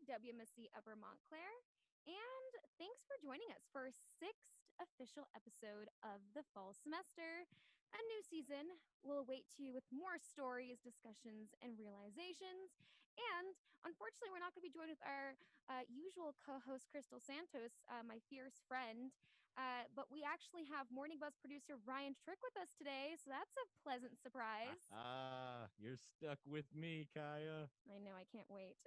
WMSC Upper Montclair, and thanks for joining us for our sixth official episode of the fall semester. A new season will await you with more stories, discussions, and realizations. And unfortunately, we're not going to be joined with our usual co-host, Crystal Santos, my fierce friend. But we actually have Morning Buzz producer Ryan Trick with us today, so that's a pleasant surprise. You're stuck with me, Kaya. I know, I can't wait.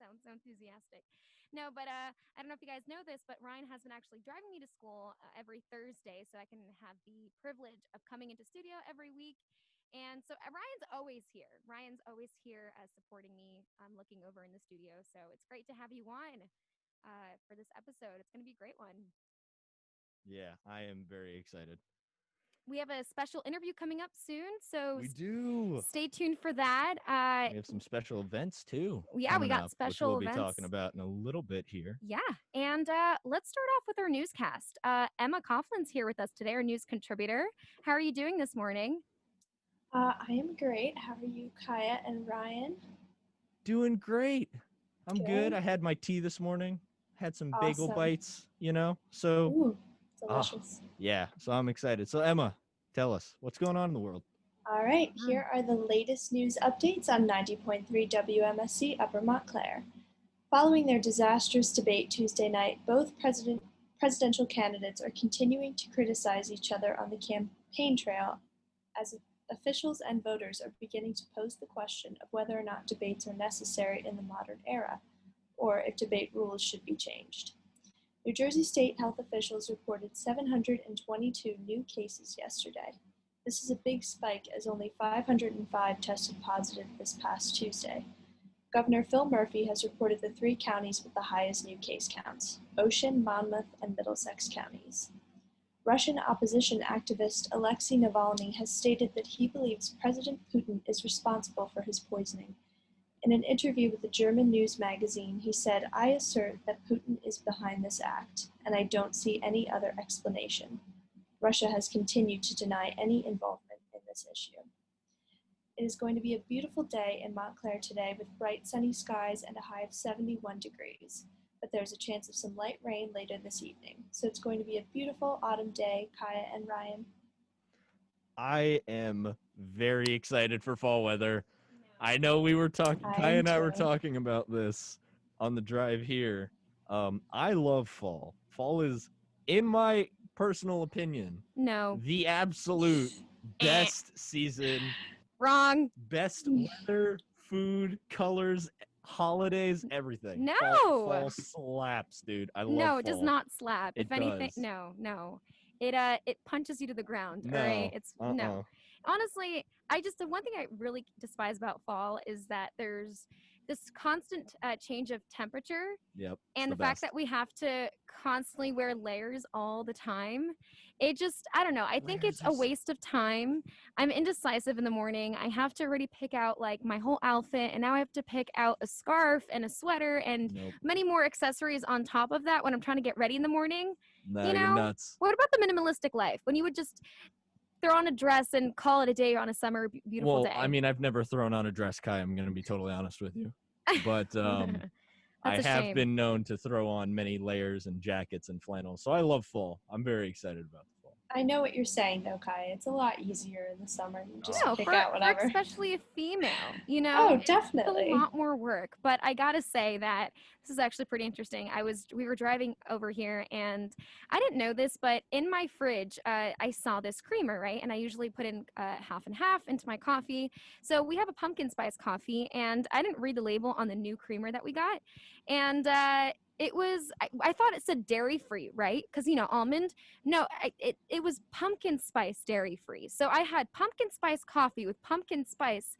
Sounds so enthusiastic. No, but I don't know if you guys know this, but Ryan has been actually driving me to school every Thursday so I can have the privilege of coming into studio every week. And so Ryan's always here. Ryan's always here supporting me. I'm looking over in the studio. So it's great to have you on for this episode. It's going to be a great one. Yeah, I am very excited. We have a special interview coming up soon, so We do. stay tuned for that. We have some special events too. Yeah, we got up, special which we'll events. be talking about in a little bit here. Yeah, and let's start off with our newscast. Emma Coughlin's here with us today, our news contributor. How are you doing this morning? I am great. How are you, Kaya and Ryan? Doing great. I'm Good. good. I had my tea this morning. Had some bagel Awesome. bites, So Ooh, delicious. yeah, so I'm excited. So Emma, tell us what's going on in the world. All right, here are the latest news updates on 90.3 WMSC Upper Montclair. Following their disastrous debate Tuesday night, both presidential candidates are continuing to criticize each other on the campaign trail as officials and voters are beginning to pose the question of whether or not debates are necessary in the modern era, or if debate rules should be changed. New Jersey state health officials reported 722 new cases yesterday. This is a big spike as only 505 tested positive this past Tuesday. Governor Phil Murphy has reported the three counties with the highest new case counts: Ocean, Monmouth, and Middlesex counties. Russian opposition activist Alexei Navalny has stated that he believes President Putin is responsible for his poisoning. In an interview with the German news magazine, he said, "I assert that Putin is behind this act, and I don't see any other explanation." Russia has continued to deny any involvement in this issue. It is going to be a beautiful day in Montclair today with bright sunny skies and a high of 71 degrees. But there's a chance of some light rain later this evening. So it's going to be a beautiful autumn day, Kaya and Ryan. I am very excited for fall weather. I know we were talking, Kaya and I were talking about this on the drive here. I love fall. Fall is, in my personal opinion, the absolute best season. Wrong. Best weather, food, colors, holidays, everything. No. Fall slaps, dude. I love fall. No, it does not slap. If anything, no. It punches you to the ground. No. All right. It's no. Honestly, the one thing I really despise about fall is that there's this constant change of temperature. Yep. And the fact that we have to constantly wear layers all the time. It just, I don't know. I think it's a waste of time. I'm indecisive in the morning. I have to already pick out like my whole outfit, and now I have to pick out a scarf and a sweater and many more accessories on top of that when I'm trying to get ready in the morning. No, you're nuts. What about the minimalistic life? When you would just throw on a dress and call it a day on a summer beautiful day. Well, I mean, I've never thrown on a dress, Kai. I'm going to be totally honest with you. But I have been known to throw on many layers and jackets and flannels. So I love fall. I'm very excited about the fall. I know what you're saying, though, Kai. It's a lot easier in the summer. You just pick out whatever. Especially a female, Oh, definitely. It's a lot more work. But I got to say that this is actually pretty interesting. We were driving over here, and I didn't know this, but in my fridge, I saw this creamer, right? And I usually put in half and half into my coffee. So we have a pumpkin spice coffee, and I didn't read the label on the new creamer that we got. And it was, I thought it said dairy free, right? Because, almond. No, it was pumpkin spice dairy free. So I had pumpkin spice coffee with pumpkin spice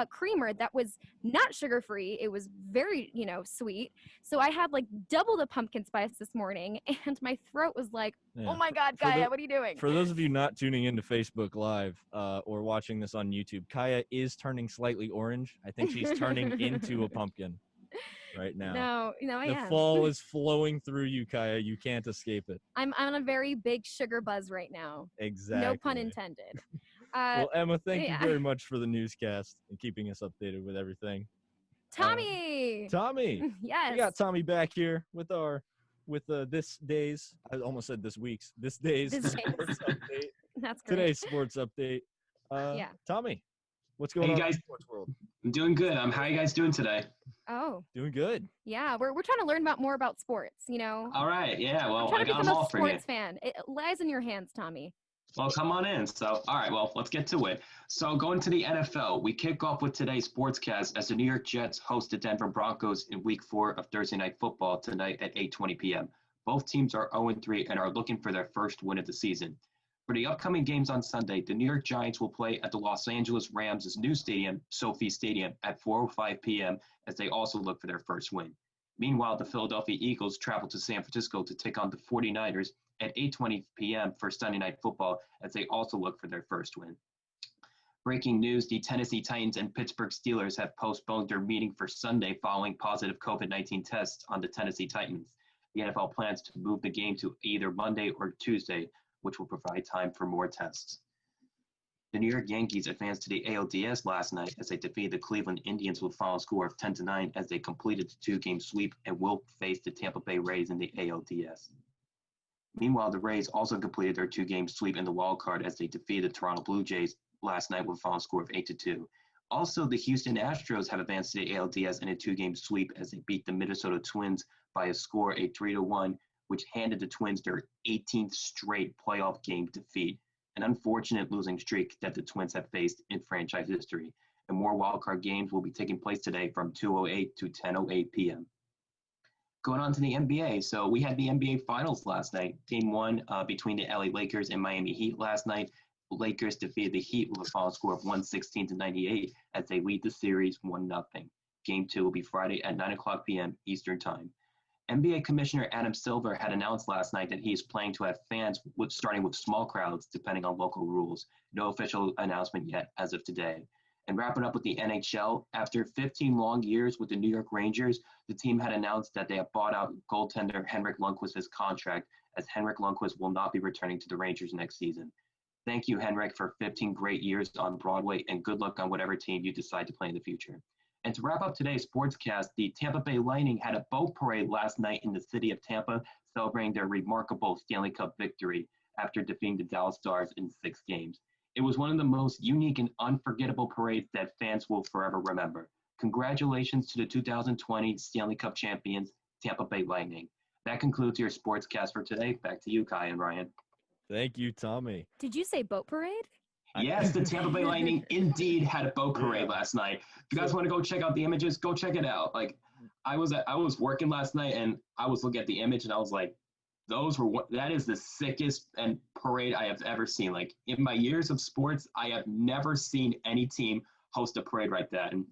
creamer that was not sugar free. It was very, sweet. So I had like double the pumpkin spice this morning, and my throat was like, oh my God, Kaya, what are you doing? For those of you not tuning into Facebook Live or watching this on YouTube, Kaya is turning slightly orange. I think she's turning into a pumpkin right now. No, I am. The fall is flowing through you, Kaya. You can't escape it. I'm on a very big sugar buzz right now. Exactly. No pun intended. Well, Emma, thank you very much for the newscast and keeping us updated with everything. Tommy. Tommy. Yes. We got Tommy back here with this day's, I almost said this week's, this day's This sports update. That's great. Today's sports update. Yeah. Tommy, what's going Hey, on guys. in the sports world? I'm doing good. How are you guys doing today? Oh, Doing good. yeah. We're trying to learn more about sports, you know. All right. Yeah. I'm Well, trying I to got become them a all for you. sports fan. It lies in your hands, Tommy. Well, come on in. So, all right. Well, let's get to it. So, going to the NFL, we kick off with today's sportscast as the New York Jets host the Denver Broncos in Week 4 of Thursday Night Football tonight at 8:20 p.m. Both teams are 0-3 and are looking for their first win of the season. For the upcoming games on Sunday, the New York Giants will play at the Los Angeles Rams' new stadium, SoFi Stadium, at 4:05 p.m. as they also look for their first win. Meanwhile, the Philadelphia Eagles travel to San Francisco to take on the 49ers at 8:20 p.m. for Sunday Night Football as they also look for their first win. Breaking news, the Tennessee Titans and Pittsburgh Steelers have postponed their meeting for Sunday following positive COVID-19 tests on the Tennessee Titans. The NFL plans to move the game to either Monday or Tuesday, which will provide time for more tests. The New York Yankees advanced to the ALDS last night as they defeated the Cleveland Indians with a final score of 10-9 as they completed the two-game sweep and will face the Tampa Bay Rays in the ALDS. Meanwhile, the Rays also completed their two-game sweep in the wild card as they defeated the Toronto Blue Jays last night with a final score of 8-2. Also, the Houston Astros have advanced to the ALDS in a two-game sweep as they beat the Minnesota Twins by a score of 3-1, which handed the Twins their 18th straight playoff game defeat, an unfortunate losing streak that the Twins have faced in franchise history. And more wildcard games will be taking place today from 2:08 to 10:08 p.m. Going on to the NBA. So we had the NBA Finals last night. Game 1 between the LA Lakers and Miami Heat last night. The Lakers defeated the Heat with a final score of 116-98 as they lead the series 1-0. Game 2 will be Friday at 9:00 p.m. Eastern Time. NBA Commissioner Adam Silver had announced last night that he is planning to have fans starting with small crowds depending on local rules. No official announcement yet as of today. And wrapping up with the NHL, after 15 long years with the New York Rangers, the team had announced that they have bought out goaltender Henrik Lundqvist's contract, as Henrik Lundqvist will not be returning to the Rangers next season. Thank you, Henrik, for 15 great years on Broadway, and good luck on whatever team you decide to play in the future. And to wrap up today's sportscast, the Tampa Bay Lightning had a boat parade last night in the city of Tampa, celebrating their remarkable Stanley Cup victory after defeating the Dallas Stars in 6 games. It was one of the most unique and unforgettable parades that fans will forever remember. Congratulations to the 2020 Stanley Cup champions, Tampa Bay Lightning. That concludes your sportscast for today. Back to you, Kai and Ryan. Thank you, Tommy. Did you say boat parade? Yes, the Tampa Bay Lightning indeed had a boat parade last night. If you guys want to go check out the images, go check it out. Like, I was working last night and I was looking at the image and I was like, that is the sickest and parade I have ever seen. Like, in my years of sports, I have never seen any team host a parade like that. And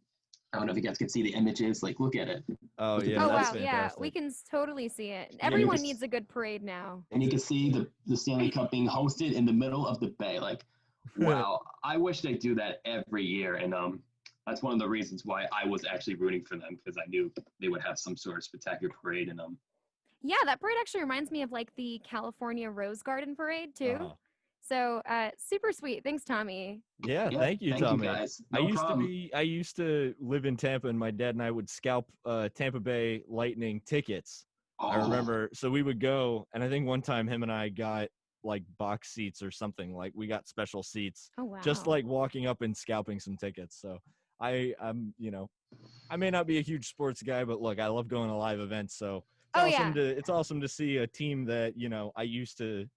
I don't know if you guys can see the images. Like, look at it. Oh, yeah. Oh, That's wow. Yeah, fantastic. we can totally see it. Yeah, Everyone because- needs a good parade now. And you can see the Stanley Cup being hosted in the middle of the bay. Like, wow. I wish they do that every year. And that's one of the reasons why I was actually rooting for them, because I knew they would have some sort of spectacular parade. And Yeah, that parade actually reminds me of like the California Rose Garden parade too. Uh-huh. So super sweet. Thanks, Tommy. Yeah, thank you, thank Tommy. you guys. I No used problem. I used to live in Tampa, and my dad and I would scalp Tampa Bay Lightning tickets. I remember, so we would go, and I think one time him and I got like box seats or something. Like, we got special seats, Oh wow. just like walking up and scalping some tickets. So I'm, I may not be a huge sports guy, but look, I love going to live events. So it's awesome to see a team that I used to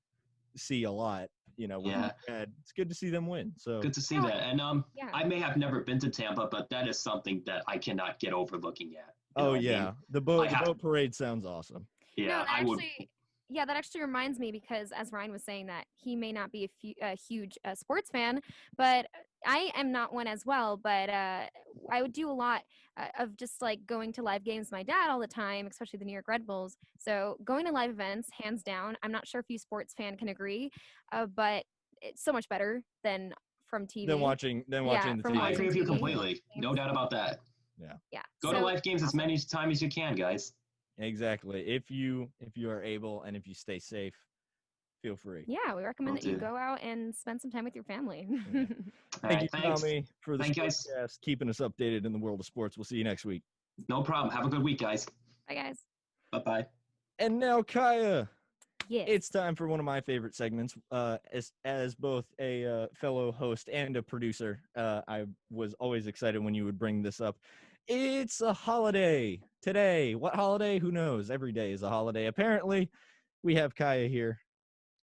see a lot. With my dad. It's good to see them win. So Good to see that. And I may have never been to Tampa, but that is something that I cannot get over looking at. You know what I mean? The boat parade sounds awesome. Yeah, I would. Yeah, that actually reminds me, because as Ryan was saying that he may not be a huge sports fan, but I am not one as well. But I would do a lot of just like going to live games with my dad all the time, especially the New York Red Bulls. So going to live events, hands down. I'm not sure if you sports fan can agree, but it's so much better than from TV. Than watching the TV. I agree with you TV. completely. No doubt about that. Yeah. Go to live games as many times as you can, guys. Exactly. If you are able and if you stay safe, feel free. Yeah, we recommend that you go out and spend some time with your family. Thank you, Thanks. Tommy, for the Thank you, guys. podcast, keeping us updated in the world of sports. We'll see you next week. No problem. Have a good week, guys. Bye, guys. Bye-bye. And now, Kaya, Yes. it's time for one of my favorite segments. As both a fellow host and a producer, I was always excited when you would bring this up. It's a holiday today. What holiday? Who knows? Every day is a holiday. Apparently, we have Kaya here.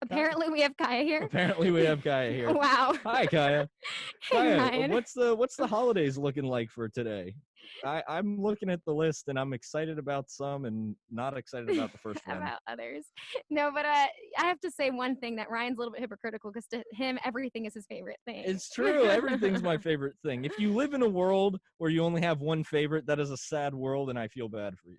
Apparently, we have Kaya here. Apparently, we have Kaya here. Wow. Hi, Kaya. Hey, Kaya, Ryan. what's the holidays looking like for today? I'm looking at the list and I'm excited about some and not excited about the first one. About others. No, but I have to say one thing that Ryan's a little bit hypocritical because to him, everything is his favorite thing. It's true. Everything's my favorite thing. If you live in a world where you only have one favorite, that is a sad world, and I feel bad for you.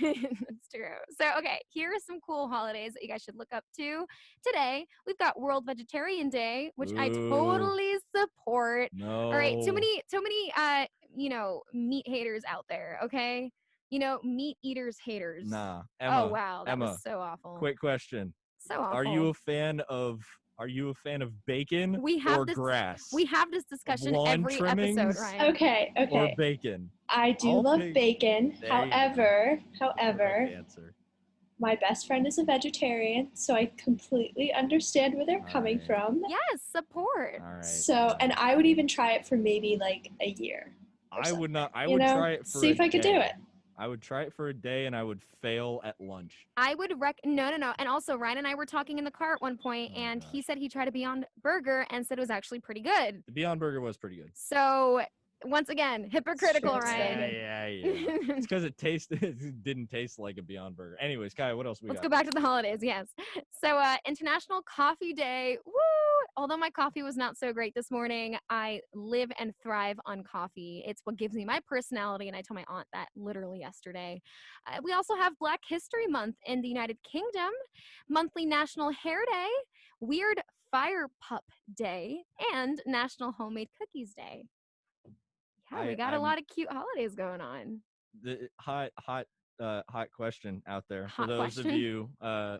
That's true. So, okay, here are some cool holidays that you guys should look up to. Today, we've got World Vegetarian Day, which I Ooh. totally support. No. All right, too many meat haters out there, okay? Meat eaters haters. Nah. Emma, oh wow, that Emma, was so awful. quick question. So awful. Are you a fan of bacon or grass? We have this discussion Lawn every trimmings? episode, Ryan. Okay. Or bacon? I do I'll love pick- bacon. There you go. However, Correct answer. my best friend is a vegetarian, so I completely understand where they're coming Alright. from. Yes, support. All right. So, and I would even try it for maybe like a year. I would not. I You would know, try it for see a if I could do day. it. I would try it for a day and I would fail at lunch. I would no. And also, Ryan and I were talking in the car at one point, Oh my and gosh. he said he tried a Beyond Burger and said it was actually pretty good. The Beyond Burger was pretty good. So, once again, hypocritical, true, it's Ryan. Yeah. It's because it didn't taste like a Beyond Burger. Anyways, Kaya, what else we Let's got? go back to the holidays, yes. So, International Coffee Day. Woo! Although my coffee was not so great this morning, I live and thrive on coffee. It's what gives me my personality, and I told my aunt that literally yesterday. We also have Black History Month in the United Kingdom, monthly National Hair Day, Weird Fire Pup Day, and National Homemade Cookies Day. Yeah, we got a lot of cute holidays going on. The hot question out there for Hot those of question? you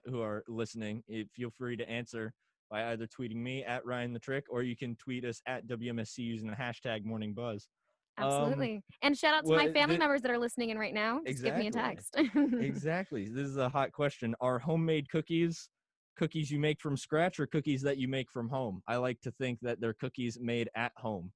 who are listening. Feel free to answer by either tweeting me at Ryan the Trick, or you can tweet us at WMSC using the hashtag #MorningBuzz. Absolutely. And shout out to my family members that are listening in right now. Just give me a text. Exactly. This is a hot question. Are homemade cookies you make from scratch or cookies that you make from home? I like to think that they're cookies made at home.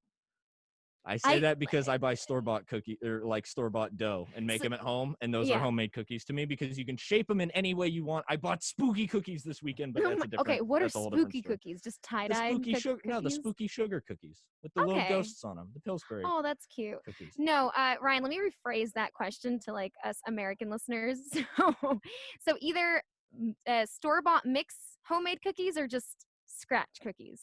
I say that because I buy store-bought cookie or like store-bought dough and make them at home, and those are homemade cookies to me because you can shape them in any way you want. I bought spooky cookies this weekend, but that's a different. Okay, what are that's a whole different spooky story. cookies? Just tie-dye cookies? No, the cookies? spooky sugar cookies with the little Okay. ghosts on them. The Pillsbury Oh, that's cute. cookies. No, Ryan, let me rephrase that question to like us American listeners. So either store-bought mix homemade cookies or just scratch cookies,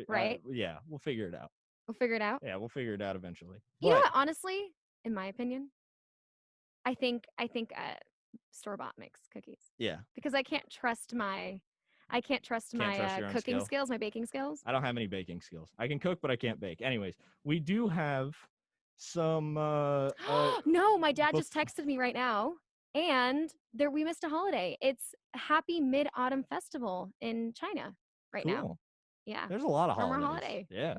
right? Yeah, we'll figure it out. We'll figure it out. Yeah, we'll figure it out eventually. You know what? Honestly, in my opinion, I think store-bought mix cookies. Yeah. Because I can't trust my your own cooking skill. skills, my baking skills. I don't have any baking skills. I can cook, but I can't bake. Anyways, we do have some. No, my dad just texted me right now, and we missed a holiday. It's Happy Mid-Autumn Festival in China right now. Yeah. There's a lot of Summer holidays. holiday. Yeah.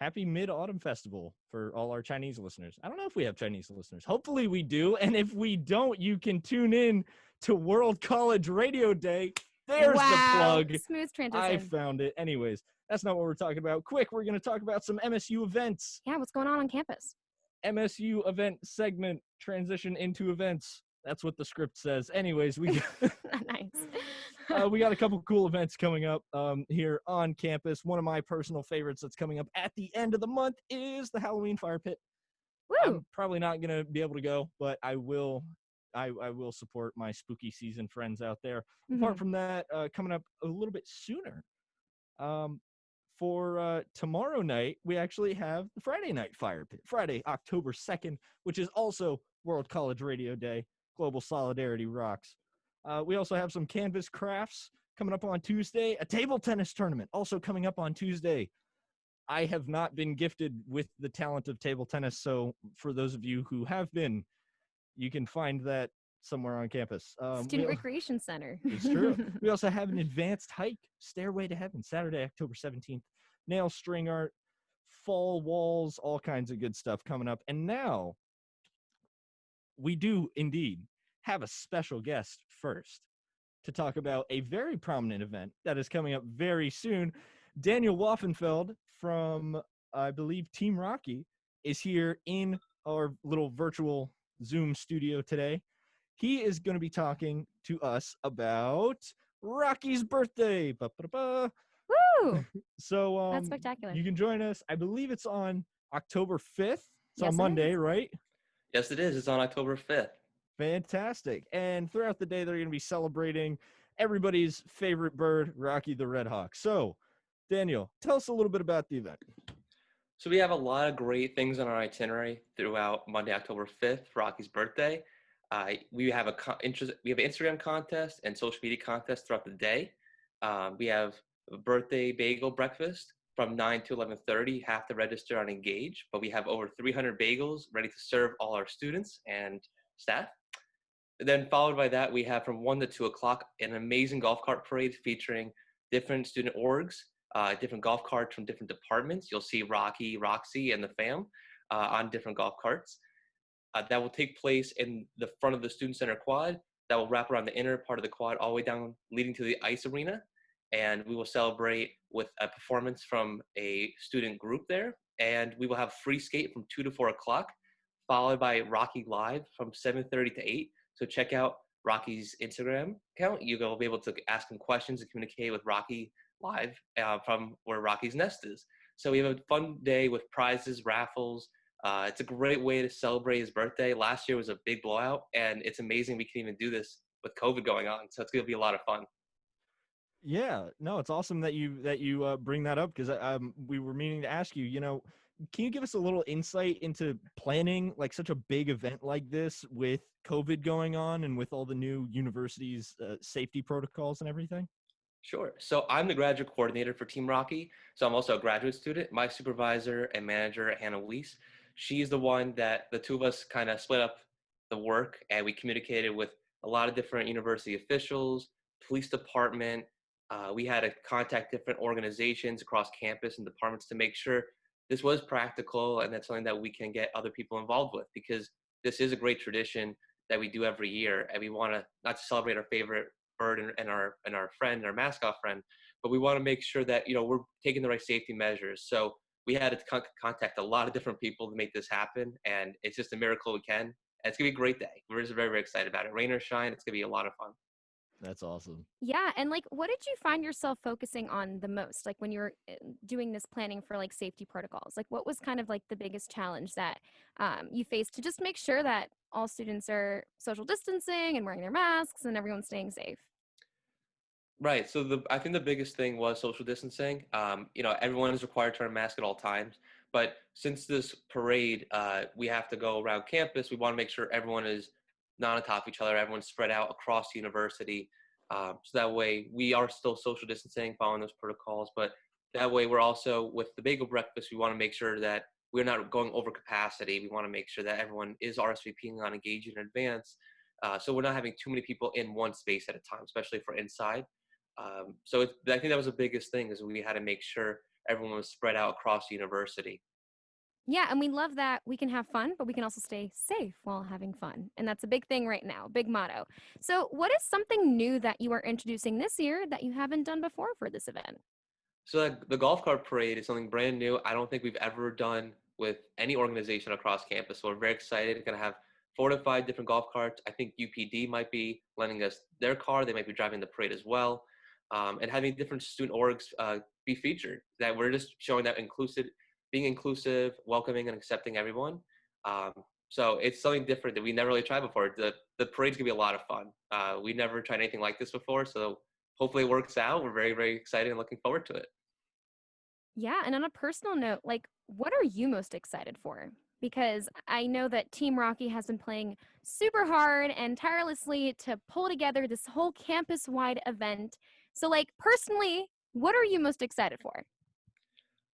Happy Mid-Autumn Festival for all our Chinese listeners. I don't know if we have Chinese listeners. Hopefully we do. And if we don't, you can tune in to World College Radio Day. There's the plug. Smooth transition. I found it. Anyways, that's not what we're talking about. Quick, we're going to talk about some MSU events. Yeah, what's going on campus? MSU event segment, transition into events. That's what the script says. Anyways, we nice. We got a couple cool events coming up here on campus. One of my personal favorites that's coming up at the end of the month is the Halloween Fire Pit. Woo! I'm probably not going to be able to go, but I will support my spooky season friends out there. Mm-hmm. Apart from that, coming up a little bit sooner, for tomorrow night, we actually have the Friday Night Fire Pit, Friday, October 2nd, which is also World College Radio Day. Global Solidarity rocks. We also have some canvas crafts coming up on Tuesday, a table tennis tournament also coming up on Tuesday. I have not been gifted with the talent of table tennis, so for those of you who have been, you can find that somewhere on campus. Student Recreation Center. It's true. We also have an advanced hike, Stairway to Heaven, Saturday, October 17th. Nail string art, fall walls, all kinds of good stuff coming up. And now we do indeed have a special guest first to talk about a very prominent event that is coming up very soon. Daniel Waffenfeld from, I believe, Team Rocky is here in our little virtual Zoom studio today. He is going to be talking to us about Rocky's birthday. Ba-ba-ba. Woo! So That's spectacular. you can join us. I believe it's on October 5th. It's Yes, on it Monday, is. right? Yes, it is. It's on October 5th. Fantastic. And throughout the day, they're going to be celebrating everybody's favorite bird, Rocky the Red Hawk. So, Daniel, tell us a little bit about the event. So we have a lot of great things on our itinerary throughout Monday, October 5th, Rocky's birthday. We have we have an Instagram contest and social media contest throughout the day. We have a birthday bagel breakfast from 9 to 11:30. You have to register on Engage, but we have over 300 bagels ready to serve all our students and staff. Then followed by that, we have from 1 to 2 o'clock an amazing golf cart parade featuring different student orgs, different golf carts from different departments. You'll see Rocky, Roxy, and the fam on different golf carts. That will take place in the front of the Student Center quad. That will wrap around the inner part of the quad all the way down, leading to the ice arena. And we will celebrate with a performance from a student group there. And we will have free skate from 2 to 4 o'clock, followed by Rocky Live from 7:30 to 8. So check out Rocky's Instagram account. You'll be able to ask him questions and communicate with Rocky live from where Rocky's nest is. So we have a fun day with prizes, raffles. It's a great way to celebrate his birthday. Last year was a big blowout, and it's amazing we can even do this with COVID going on. So it's going to be a lot of fun. Yeah, no, it's awesome that you bring that up because we were meaning to ask you. Can you give us a little insight into planning like such a big event like this with COVID going on and with all the new universities' safety protocols and everything? Sure. So I'm the graduate coordinator for Team Rocky. So I'm also a graduate student. My supervisor and manager, Hannah Weiss, she's the one that the two of us kind of split up the work, and we communicated with a lot of different university officials, police department. We had to contact different organizations across campus and departments to make sure this was practical and that's something that we can get other people involved with, because this is a great tradition that we do every year, and we want to not to celebrate our favorite bird and our friend, our mascot friend, but we want to make sure that we're taking the right safety measures. So we had to contact a lot of different people to make this happen, and it's just a miracle we can. And it's gonna be a great day. We're just very, very excited about it. Rain or shine, it's gonna be a lot of fun. That's awesome. Yeah, and like, what did you find yourself focusing on the most? Like when you were doing this planning for like safety protocols, like what was kind of like the biggest challenge that you faced to just make sure that all students are social distancing and wearing their masks and everyone's staying safe? Right. So I think the biggest thing was social distancing. Everyone is required to wear a mask at all times. But since this parade, we have to go around campus. We want to make sure everyone is not on top of each other. Everyone's spread out across the university. So that way we are still social distancing, following those protocols. But that way we're also, with the bagel breakfast, we want to make sure that we're not going over capacity. We want to make sure that everyone is RSVPing on Engage in advance. So we're not having too many people in one space at a time, especially for inside. I think that was the biggest thing, is we had to make sure everyone was spread out across the university. Yeah, and we love that we can have fun, but we can also stay safe while having fun. And that's a big thing right now, big motto. So, what is something new that you are introducing this year that you haven't done before for this event? So the golf cart parade is something brand new. I don't think we've ever done with any organization across campus. So we're very excited. We're going to have 4 to 5 different golf carts. I think UPD might be lending us their car. They might be driving the parade as well. And having different student orgs be featured. That we're just showing that being inclusive, welcoming, and accepting everyone. So it's something different that we never really tried before. The parade's gonna be a lot of fun. We never tried anything like this before, so hopefully it works out. We're very, very excited and looking forward to it. Yeah, and on a personal note, like, what are you most excited for? Because I know that Team Rocky has been playing super hard and tirelessly to pull together this whole campus-wide event. So, like, personally, what are you most excited for?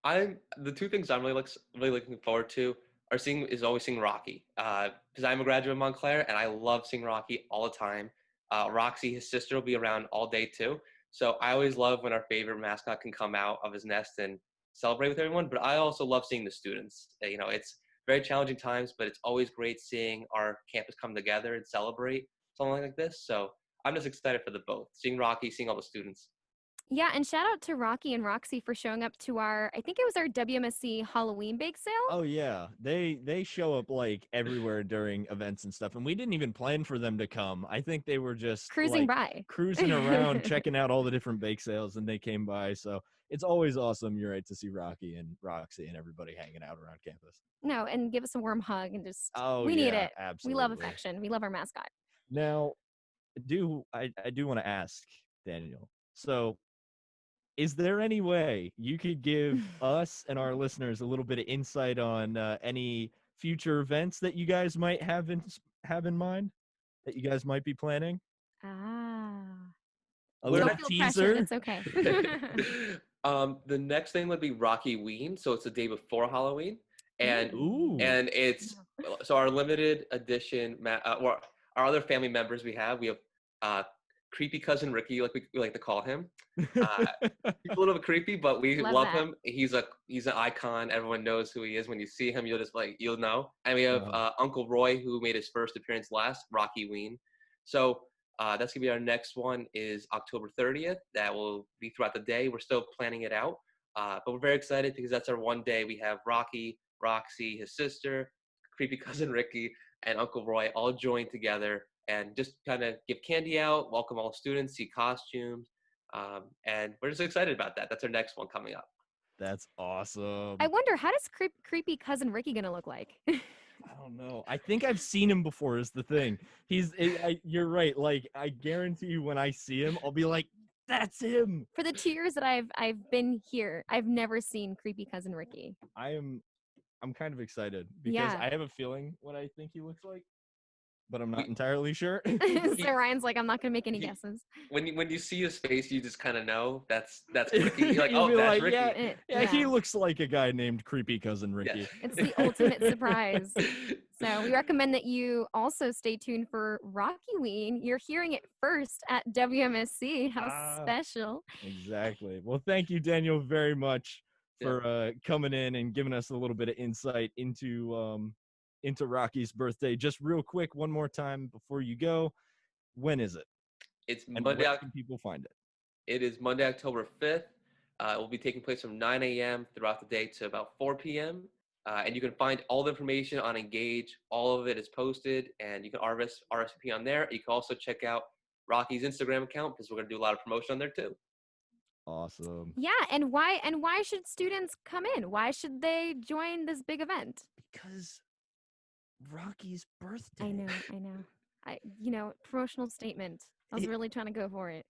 The two things I'm really looking forward to is always seeing Rocky, because I'm a graduate of Montclair and I love seeing Rocky all the time. Roxy, his sister, will be around all day too. So I always love when our favorite mascot can come out of his nest and celebrate with everyone. But I also love seeing the students. It's very challenging times, but it's always great seeing our campus come together and celebrate something like this. So I'm just excited for the both, seeing Rocky, seeing all the students. Yeah, and shout out to Rocky and Roxy for showing up to I think it was our WMSC Halloween bake sale. Oh yeah, they show up like everywhere during events and stuff, and we didn't even plan for them to come. I think they were just Cruising like by. cruising around, checking out all the different bake sales, and they came by. So it's always awesome. You're right to see Rocky and Roxy and everybody hanging out around campus. No, and give us a warm hug and just Oh we need yeah, it. We absolutely. love affection. We love our mascot. Now, I do want to ask Daniel. So, is there any way you could give us and our listeners a little bit of insight on any future events that you guys might have in mind that you guys might be planning? Ah. A We're little Don't feel pressured. teaser. It's okay. The next thing would be Rocky Ween, so it's the day before Halloween, and Ooh. it's so our limited edition. Or our other family members we have creepy cousin Ricky, like we like to call him. He's a little bit creepy, but we love that. him. He's an icon. Everyone knows who he is. When you see him, you'll know. And we have Uncle Roy, who made his first appearance last, Rocky Ween. So that's gonna be our next one. Is October 30th. That will be throughout the day. We're still planning it out, but we're very excited because that's our one day. We have Rocky, Roxy, his sister, creepy cousin Ricky, and Uncle Roy all joined together and just kind of give candy out, welcome all students, see costumes, and we're just excited about that. That's our next one coming up. That's awesome. I wonder, how does creepy cousin Ricky gonna look like? I don't know. I think I've seen him before is the thing. You're right. Like, I guarantee you when I see him, I'll be like, that's him. For the 2 years that I've been here, I've never seen creepy cousin Ricky. I'm kind of excited because Yeah. I have a feeling what I think he looks like, but I'm not entirely sure. So Ryan's like, I'm not gonna make any guesses. When you see his face, you just kind of know that's Ricky. You're like, You'll oh, be that's like, Ricky. yeah, he looks like a guy named Creepy Cousin Ricky. Yeah. It's the ultimate surprise. So we recommend that you also stay tuned for Rocky Ween. You're hearing it first at WMSC. How special. Exactly. Well, thank you, Daniel, very much for coming in and giving us a little bit of insight into Rocky's birthday. Just real quick, one more time before you go. When is it? It's And Monday. where can people find it? It is Monday, October 5th. It will be taking place from 9 a.m. throughout the day to about 4 p.m. And you can find all the information on Engage. All of it is posted, and you can RSVP on there. You can also check out Rocky's Instagram account because we're going to do a lot of promotion on there too. Awesome. Yeah, and why should students come in? Why should they join this big event? Because Rocky's birthday. I know. Promotional statement. I was really trying to go for it.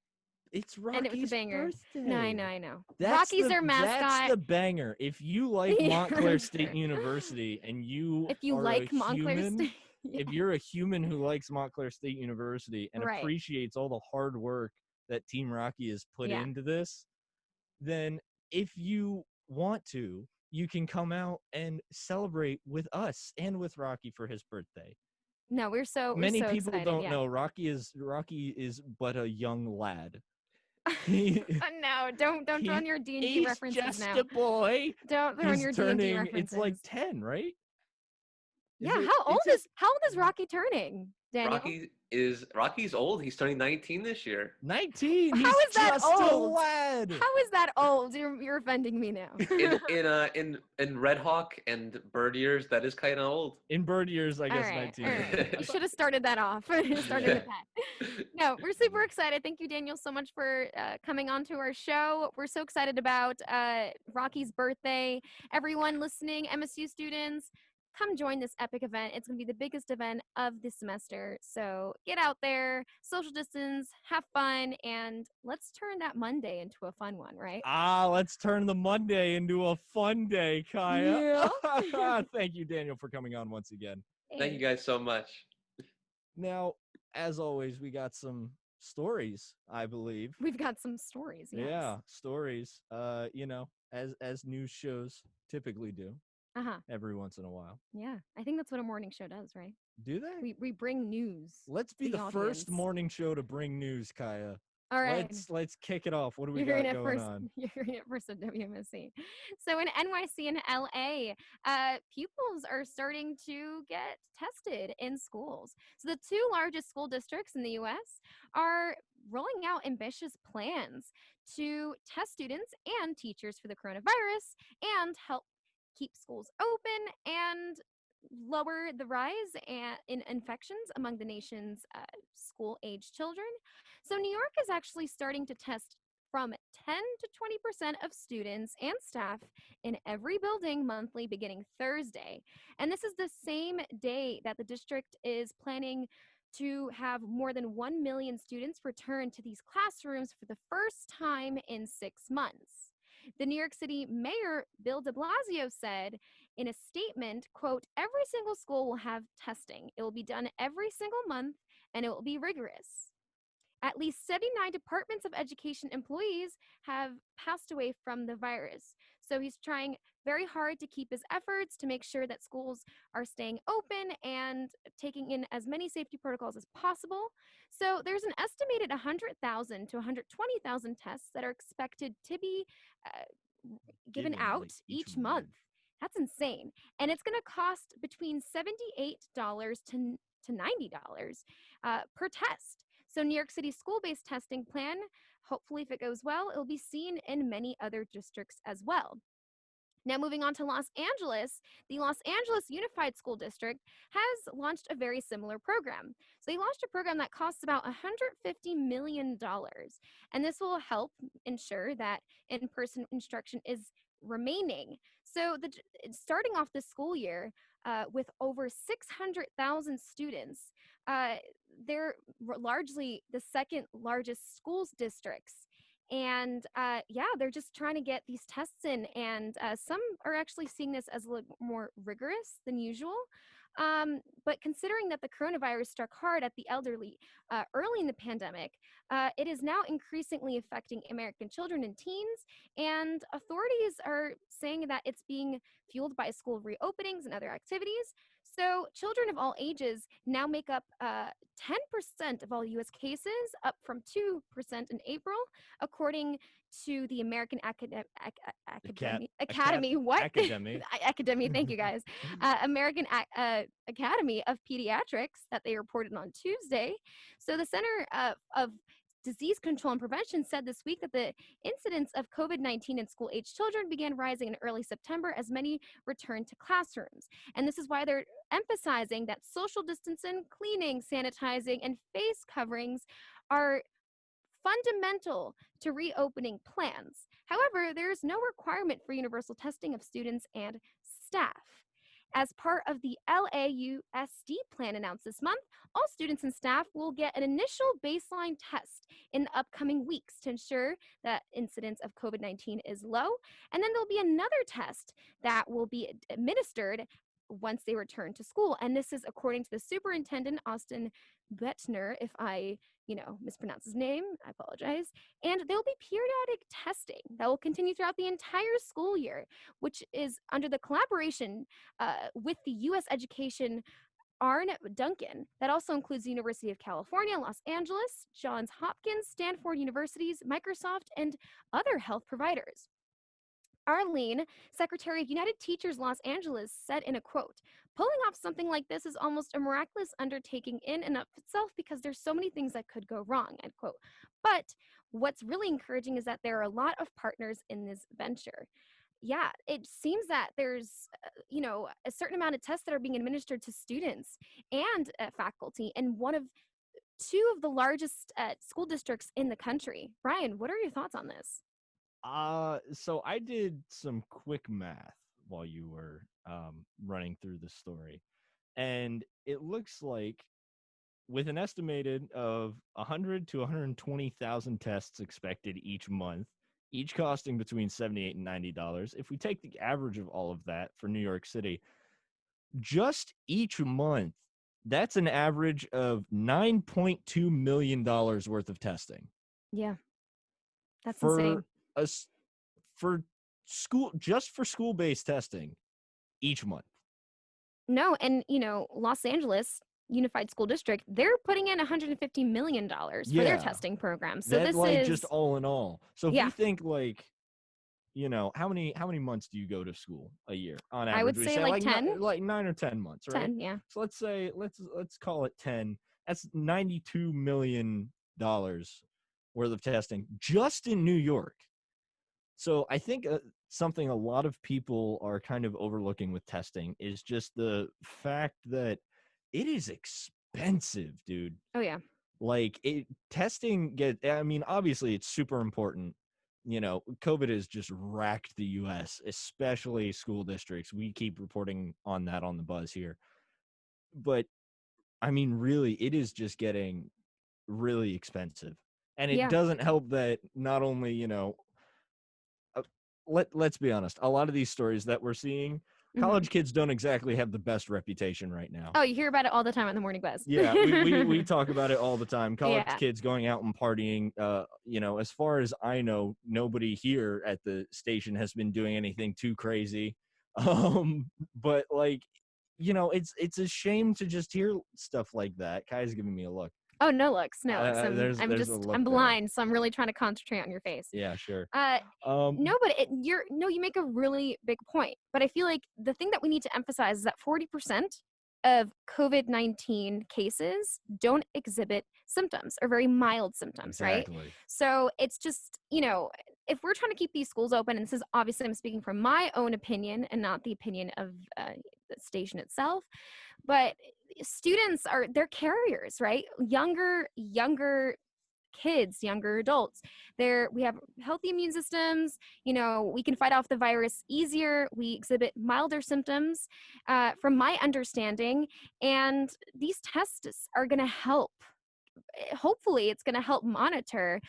It's Rocky's and it was a banger. birthday. No, I know. That's Rocky's their mascot. That's the banger. If you like Montclair State University and if you like Montclair State, if you're a human who likes Montclair State University and appreciates all the hard work that Team Rocky has put into this, then if you want to, you can come out and celebrate with us and with Rocky for his birthday. No, we're so many so people excited, don't know Rocky is but a young lad. No, don't throw in your D&D references just now. Just a boy. Don't throw in your D&D references. It's like 10, right? Yeah, how old is Rocky turning, Daniel? Rocky's old. He's turning 19 this year. 19. How is that old? A lad. How is that old? You're offending me now. in Red Hawk and Bird years, that is kind of old. In Bird years, I guess 19. All right. You should have started that off. With that. No, we're super excited. Thank you, Daniel, so much for coming on to our show. We're so excited about Rocky's birthday. Everyone listening, MSU students, come join this epic event. It's going to be the biggest event of the semester. So get out there, social distance, have fun, and let's turn that Monday into a fun one, right? Let's turn the Monday into a fun day, Kaya. Yeah. Thank you, Daniel, for coming on once again. Thank you guys so much. Now, as always, we got some stories, I believe. We've got some stories, yes. Yeah, stories. As news shows typically do. Every once in a while. Yeah, I think that's what a morning show does, right? Do they? We bring news. Let's be the first morning show to bring news, Kaya. All right. Let's kick it off. What do we You're got hearing it going first. on? You're hearing it first at WMSC. So in NYC and LA, pupils are starting to get tested in schools. So the two largest school districts in the U.S. are rolling out ambitious plans to test students and teachers for the coronavirus and help keep schools open and lower the rise in infections among the nation's school-age children. So New York is actually starting to test from 10 to 20% of students and staff in every building monthly beginning Thursday. And this is the same day that the district is planning to have more than 1 million students return to these classrooms for the first time in 6 months. The New York City Mayor Bill de Blasio said in a statement, quote, every single school will have testing. It will be done every single month and it will be rigorous. At least 79 departments of education employees have passed away from the virus. So he's trying very hard to keep his efforts to make sure that schools are staying open and taking in as many safety protocols as possible. So there's an estimated 100,000 to 120,000 tests that are expected to be given out like, each month. That's insane. And it's going to cost between $78 to $90 per test. So New York City school-based testing plan, hopefully if it goes well, it'll be seen in many other districts as well. Now, moving on to Los Angeles, the Los Angeles Unified School District has launched a very similar program. So they launched a program that costs about $150 million, and this will help ensure that in-person instruction is remaining. So starting off this school year with over 600,000 students, they're largely the second largest schools districts. And yeah, they're just trying to get these tests in. And some are actually seeing this as a little more rigorous than usual. But considering that the coronavirus struck hard at the elderly early in the pandemic, it is now increasingly affecting American children and teens. And authorities are saying that it's being fueled by school reopenings and other activities. So children of all ages now make up 10% of all U.S. cases, up from 2% in April, according to the American Academy. What? Academy. Academy. Thank you, guys. American Academy of Pediatrics that they reported on Tuesday. So the Center of Disease Control and Prevention said this week that the incidence of COVID-19 in school-age children began rising in early September as many returned to classrooms. And this is why they're emphasizing that social distancing, cleaning, sanitizing, and face coverings are fundamental to reopening plans. However, there is no requirement for universal testing of students and staff. As part of the LAUSD plan announced this month, all students and staff will get an initial baseline test in the upcoming weeks to ensure that incidence of COVID-19 is low. And then there'll be another test that will be administered once they return to school. And this is according to the superintendent, Austin Bettner, if I mispronounce his name, I apologize. And there'll be periodic testing that will continue throughout the entire school year, which is under the collaboration with the U.S. Education Arne Duncan. That also includes the University of California, Los Angeles, Johns Hopkins, Stanford Universities, Microsoft, and other health providers. Arlene, Secretary of United Teachers Los Angeles, said in a quote, pulling off something like this is almost a miraculous undertaking in and of itself because there's so many things that could go wrong, end quote. But what's really encouraging is that there are a lot of partners in this venture. Yeah, it seems that there's, a certain amount of tests that are being administered to students and faculty in one of two of the largest school districts in the country. Brian, what are your thoughts on this? So I did some quick math while you were running through the story, and it looks like with an estimated of 100 to 120,000 tests expected each month, each costing between $78 and $90. If we take the average of all of that for New York City, just each month, that's an average of $9.2 million worth of testing. Yeah, that's insane. For school, just for school-based testing each month. No, and Los Angeles, Unified School District, they're putting in $150 million for their Yeah. testing program. So That this like is just all in all. So if Yeah. we think like, how many months do you go to school a year on average? I would We say say like 10. like 9 or 10 months, right? 10, yeah. So let's say let's call it 10. That's $92 million worth of testing just in New York. So I think something a lot of people are kind of overlooking with testing is just the fact that it is expensive, dude. Oh yeah. Like testing I mean, obviously it's super important. COVID has just racked the US, especially school districts. We keep reporting on that on the buzz here. But I mean, really, it is just getting really expensive. And it Yeah. doesn't help that not only, let's be honest, a lot of these stories that we're seeing, college kids don't exactly have the best reputation right now. Oh, you hear about it all the time on the morning buzz. Yeah, we talk about it all the time. College Yeah. kids going out and partying. As far as I know, nobody here at the station has been doing anything too crazy. But like, it's a shame to just hear stuff like that. Kai's giving me a look. Oh, no looks. There's a look I'm there. blind, so I'm really trying to concentrate on your face. Yeah, sure. No, but you make a really big point. But I feel like the thing that we need to emphasize is that 40% of COVID-19 cases don't exhibit symptoms or very mild symptoms, right? Exactly. So it's just, if we're trying to keep these schools open, and this is obviously I'm speaking from my own opinion and not the opinion of the station itself, but students they're carriers, right? Younger kids, younger adults. We have healthy immune systems. We can fight off the virus easier. We exhibit milder symptoms, from my understanding. And these tests are going to help. Hopefully, it's going to help monitor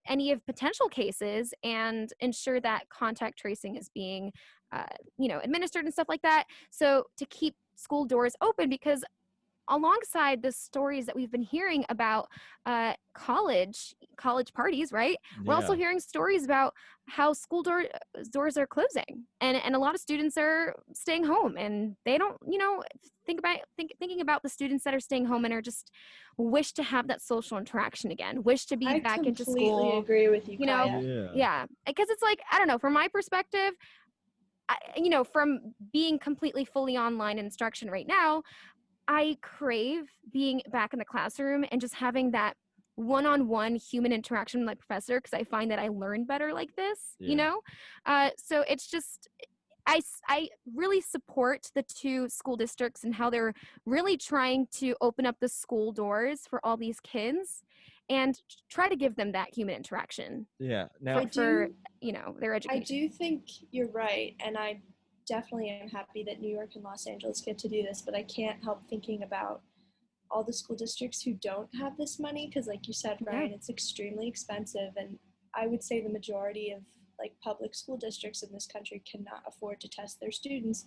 any of potential cases and ensure that contact tracing is being, administered and stuff like that. So to keep school doors open, because alongside the stories that we've been hearing about college parties, right? We're also hearing stories about how school doors are closing, and a lot of students are staying home, and they don't, thinking about the students that are staying home and are just wish to have that social interaction again, wish to be back into school. I completely agree with you, Kaya. Kaya. Yeah, because it's like, I don't know, from my perspective, from being completely fully online instruction right now, I crave being back in the classroom and just having that one-on-one human interaction with my professor, because I find that I learn better like this, So it's just, I really support the two school districts and how they're really trying to open up the school doors for all these kids and try to give them that human interaction. Yeah. Now for their education. I do think you're right, and I definitely am happy that New York and Los Angeles get to do this, but I can't help thinking about all the school districts who don't have this money, because like you said, Ryan, it's extremely expensive, and I would say the majority of public school districts in this country cannot afford to test their students,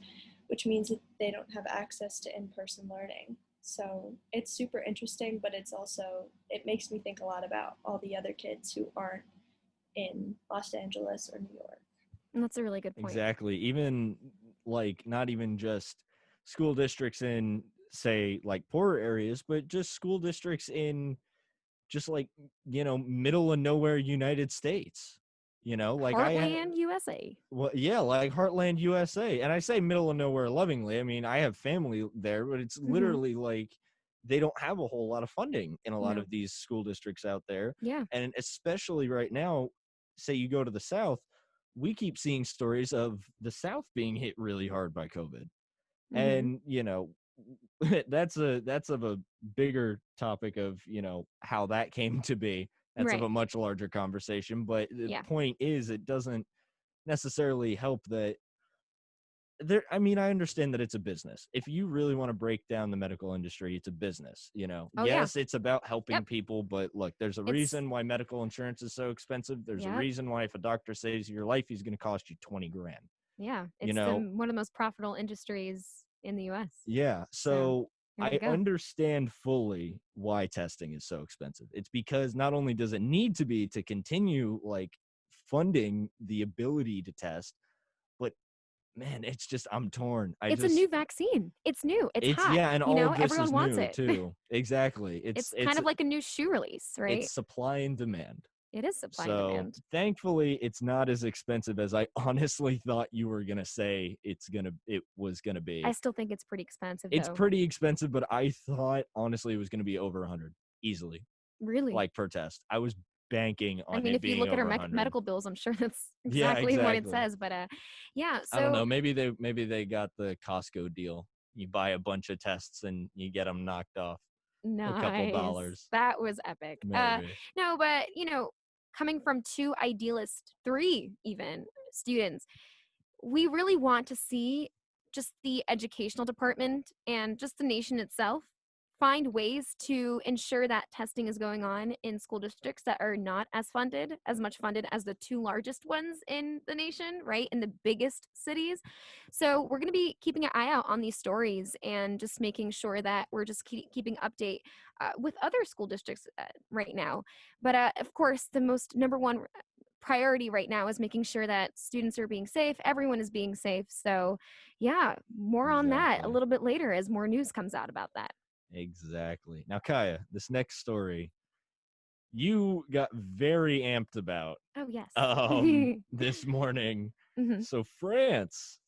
which means that they don't have access to in-person learning. So it's super interesting, but it makes me think a lot about all the other kids who aren't in Los Angeles or New York. And that's a really good point. Exactly. Even not even just school districts in, say, poorer areas, but just school districts in just middle and nowhere United States. Heartland, USA. Well, yeah, Heartland, USA. And I say middle of nowhere lovingly. I mean, I have family there, but it's literally they don't have a whole lot of funding in a lot of these school districts out there. Yeah. And especially right now, say you go to the South, we keep seeing stories of the South being hit really hard by COVID. And, that's of a bigger topic of, how that came to be. That's of a much larger conversation. But the point is, it doesn't necessarily help that I understand that it's a business. If you really want to break down the medical industry, it's a business, Yes, it's about helping people, but look, there's a reason why medical insurance is so expensive. There's a reason why if a doctor saves your life, he's going to cost you $20,000. Yeah. It's one of the most profitable industries in the US. Yeah. So I understand fully why testing is so expensive. It's because not only does it need to be to continue funding the ability to test, but man, it's just I'm torn. It's a new vaccine. It's new. It's hot. yeah, and all of this Everyone is wants new it. too. Exactly. It's kind of like a new shoe release, right? It's supply and demand. It is supply and So demand. thankfully, it's not as expensive as I honestly thought you were gonna say it was gonna be. I still think it's pretty expensive, It's though. pretty expensive, but I thought honestly it was gonna be over 100 easily, Really? like per test. I was banking on I mean, it if you being look at over our 100. medical bills, I'm sure that's Yeah, exactly what it exactly. says. But yeah. So I don't know. Maybe they got the Costco deal. You buy a bunch of tests and you get them knocked off a couple nice. dollars. That was epic. Maybe. No, but coming from three even students, we really want to see just the educational department and just the nation itself find ways to ensure that testing is going on in school districts that are not as much funded as the two largest ones in the nation, right? In the biggest cities. So we're going to be keeping an eye out on these stories and just making sure that we're just keeping update with other school districts right now. But of course, the most number one priority right now is making sure that students are being safe, everyone is being safe. So yeah, more on that a Exactly. little bit later as more news comes out about that. Exactly. Now, Kaya, this next story you got very amped about Oh yes. this morning. Mhm. So France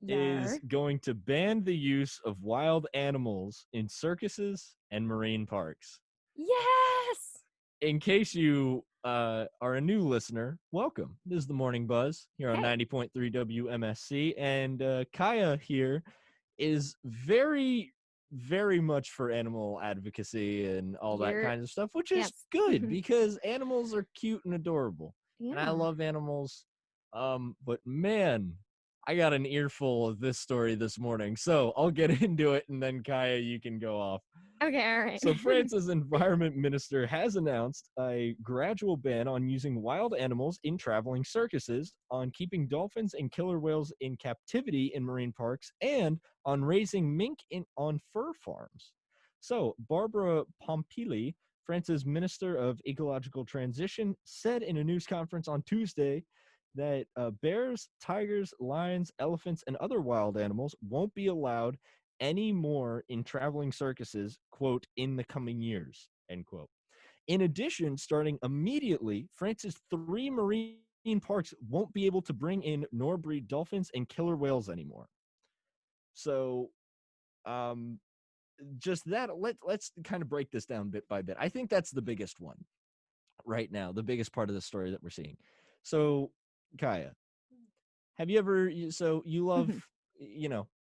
is Yar. going to ban the use of wild animals in circuses and marine parks. Yes. In case you are a new listener, welcome. This is the Morning Buzz here on Hey. 90.3 WMSC. And Kaya here is very, very much for animal advocacy and all that kind of stuff, which is yes. good because animals are cute and adorable. And I Yeah. love animals. But man, I got an earful of this story this morning. So I'll get into it and then Kaya, you can go off. Okay, all right. So France's environment minister has announced a gradual ban on using wild animals in traveling circuses, on keeping dolphins and killer whales in captivity in marine parks, and on raising mink on fur farms. So Barbara Pompili, France's Minister of Ecological Transition, said in a news conference on Tuesday that bears, tigers, lions, elephants, and other wild animals won't be allowed any more in traveling circuses, quote, in the coming years, end quote. In addition, starting immediately, France's 3 marine parks won't be able to bring in nor breed dolphins and killer whales anymore. So, just that, let's kind of break this down bit by bit. I think that's the biggest one right now, the biggest part of the story that we're seeing. So, Kaya, have you ever, so you love,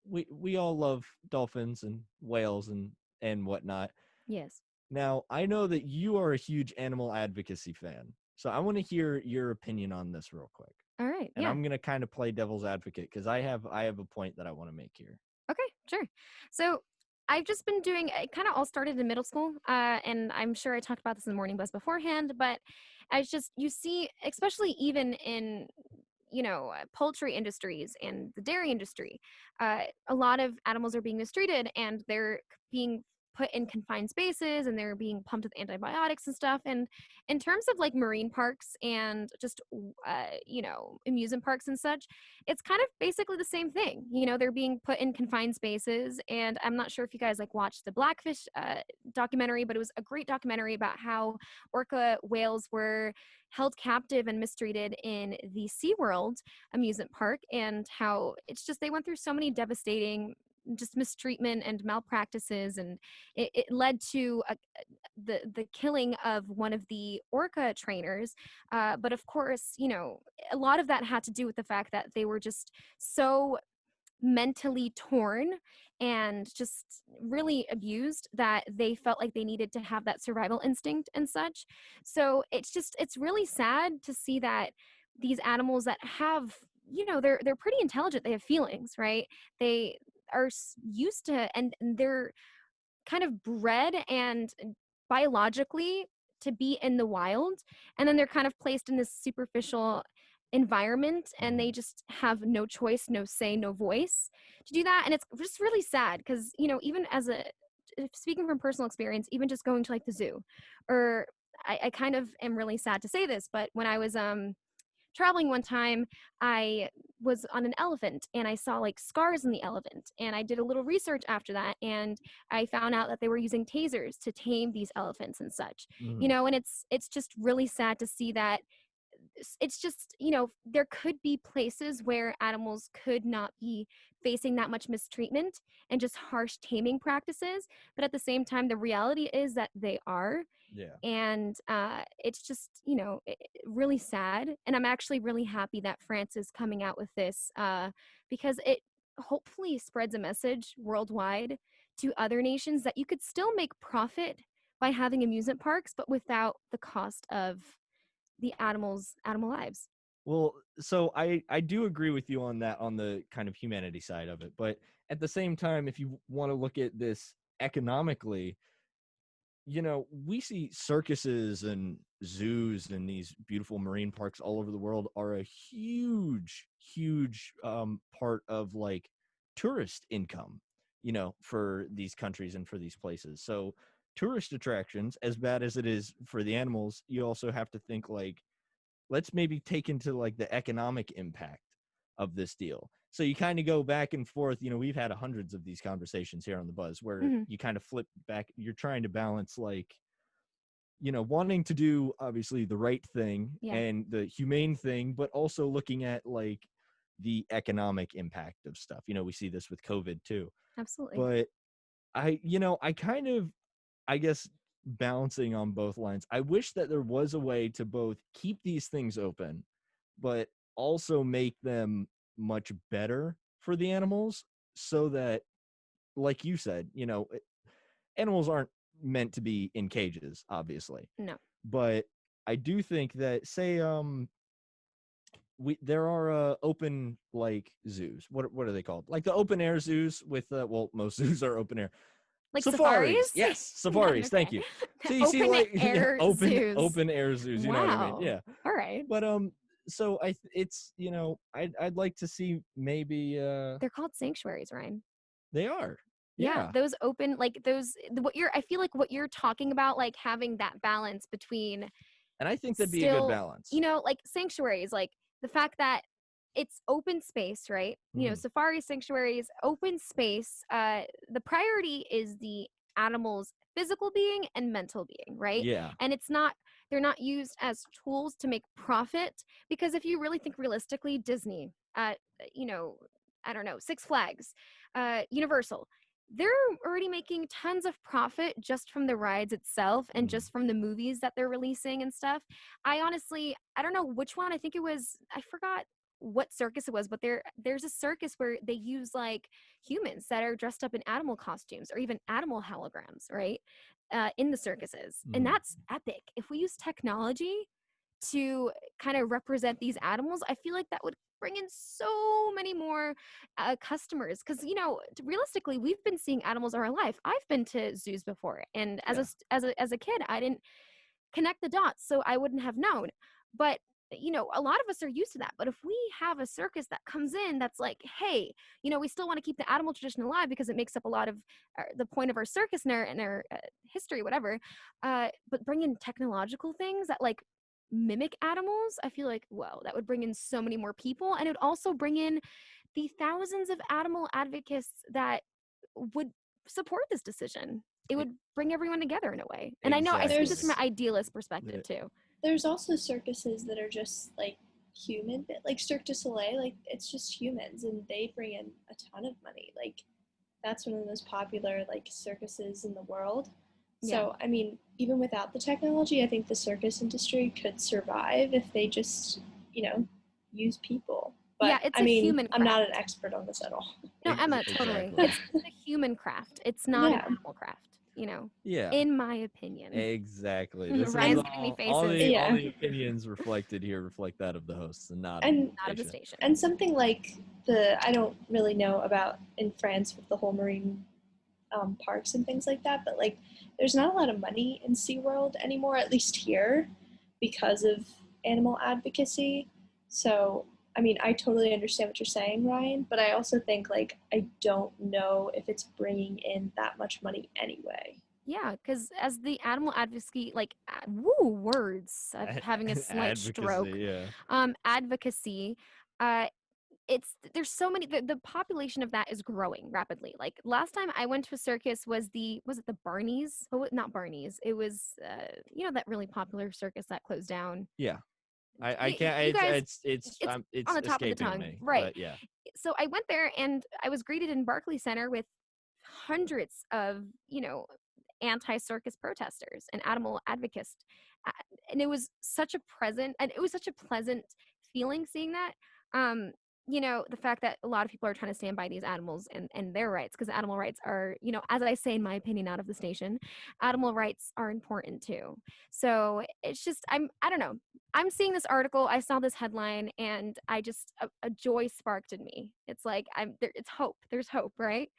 we all love dolphins and whales and whatnot. Yes. Now, I know that you are a huge animal advocacy fan. So I want to hear your opinion on this real quick. All right. And yeah. I'm going to kind of play devil's advocate because I have a point that I want to make here. Okay, sure. So I've just been doing it, kind of all started in middle school. And I'm sure I talked about this in the morning buzz beforehand, but as just you see, especially even in poultry industries and the dairy industry, a lot of animals are being mistreated and they're being put in confined spaces and they're being pumped with antibiotics and stuff. And in terms of like marine parks and just amusement parks and such, it's kind of basically the same thing. They're being put in confined spaces. And I'm not sure if you guys like watched the Blackfish documentary, but it was a great documentary about how orca whales were held captive and mistreated in the SeaWorld amusement park, and how it's just they went through so many devastating just mistreatment and malpractices, and it led to the killing of one of the orca trainers. But of course, a lot of that had to do with the fact that they were just so mentally torn and just really abused that they felt like they needed to have that survival instinct and such. So it's really sad to see that these animals that have, they're pretty intelligent, they have feelings, right? They are used to, and they're kind of bred and biologically to be in the wild, and then they're kind of placed in this superficial environment and they just have no choice, no say, no voice to do that. And it's just really sad because even as a speaking from personal experience, even just going to like the zoo, or I kind of am really sad to say this, but when I was traveling one time, I was on an elephant and I saw like scars in the elephant, and I did a little research after that, and I found out that they were using tasers to tame these elephants and such. You Mhm. know, and it's just really sad to see that it's just, there could be places where animals could not be facing that much mistreatment and just harsh taming practices, but at the same time the reality is that they are. Yeah. And it's just, really sad, and I'm actually really happy that France is coming out with this, because it hopefully spreads a message worldwide to other nations that you could still make profit by having amusement parks, but without the cost of the animal lives. Well, so I do agree with you on that, on the kind of humanity side of it, but at the same time, if you want to look at this economically, we see circuses and zoos and these beautiful marine parks all over the world are a huge, huge part of like tourist income, for these countries and for these places. So tourist attractions, as bad as it is for the animals, you also have to think like, let's maybe take into like the economic impact of this deal. So you kind of go back and forth. We've had hundreds of these conversations here on the Buzz where Mhm. you kind of flip back. You're trying to balance like, wanting to do obviously the right thing Yeah. and the humane thing, but also looking at like the economic impact of stuff. We see this with COVID too. Absolutely. But I kind of, I guess, balancing on both lines. I wish that there was a way to both keep these things open, but also make them much better for the animals so that, like you said, animals aren't meant to be in cages, obviously. No. But I do think that, say, there are open like zoos. What are they called? Like the open air zoos with well, most zoos are open air. Like Safaris. safaris? Yes, safaris. Thank Okay. you. So you see Open like air zoos. open air zoos, you know what I mean? Wow. Yeah. All right. But so it's, I'd like to see maybe They're called sanctuaries, Ryan. they are. Yeah, Yeah. those open, like those, I feel like what you're talking about, like having that balance between And I think that'd be a good still, balance. like sanctuaries, like the fact that it's open space, right? Mhm. Safari sanctuaries, open space. The priority is the animal's physical being and mental being, right? Yeah. And they're not used as tools to make profit, because if you really think realistically, Disney, you know, I don't know, Six Flags, Universal, they're already making tons of profit just from the rides itself and Mhm. just from the movies that they're releasing and stuff. I don't know which one. I think I forgot what circus it was, but there's a circus where they use like humans that are dressed up in animal costumes or even animal holograms, right? In the circuses. And Mhm. that's epic. If we use technology to kind of represent these animals, I feel like that would bring in so many more customers, because realistically we've been seeing animals our life. I've been to zoos before, and Yeah. as a kid I didn't connect the dots, so I wouldn't have known. But a lot of us are used to that. But if we have a circus that comes in that's like, hey, we still want to keep the animal tradition alive because it makes up a lot of the point of our circus and our history, whatever. But bring in technological things that like mimic animals, I feel like, whoa, that would bring in so many more people, and it would also bring in the thousands of animal advocates that would support this decision. It would bring everyone together in a way. And I know I see this from an Exactly. idealist perspective too. There's also circuses that are just like human, like Cirque du Soleil, like it's just humans and they bring in a ton of money. Like that's one of the most popular like circuses in the world. So, I mean, even without the technology, I think the circus industry could survive if they just, use people. But Yeah, it's I a mean, human I'm not craft. an expert on this at all. No, Emma, totally. Exactly. It's a human craft. It's not an Yeah. animal craft, Yeah. in my opinion. Exactly. This is Ryan's giving me all faces. the Yeah. opinions reflected here reflect that of the hosts and not And Not of the station. station. And something like I don't really know about in France with the whole marine parks and things like that, but like there's not a lot of money in SeaWorld anymore, at least here, because of animal advocacy. So, I mean, I totally understand what you're saying, Ryan, but I also think like I don't know if it's bringing in that much money anyway. Yeah, because as the animal advocacy, like, woo, words, I'm having a slight Advocacy, stroke. yeah. Advocacy, uh, there's so many, the population of that is growing rapidly. Like last time I went to a circus was it the Barneys? Oh, not Barneys. It was that really popular circus that closed down. Yeah. I You, can't. you guys, it's It's on the top of the escaping tongue, me. right? But yeah. So I went there and I was greeted in Barclay Center with hundreds of anti-circus protesters and animal advocates, uh, and it was such a pleasant feeling seeing that. um the fact that a lot of people are trying to stand by these animals and their rights, because animal rights are, as I say in my opinion out of this nation, animal rights are important too. So it's just, I don't know, I'm seeing this article, I saw this headline, and I just, a joy sparked in me. It's like, it's hope, there's hope, right?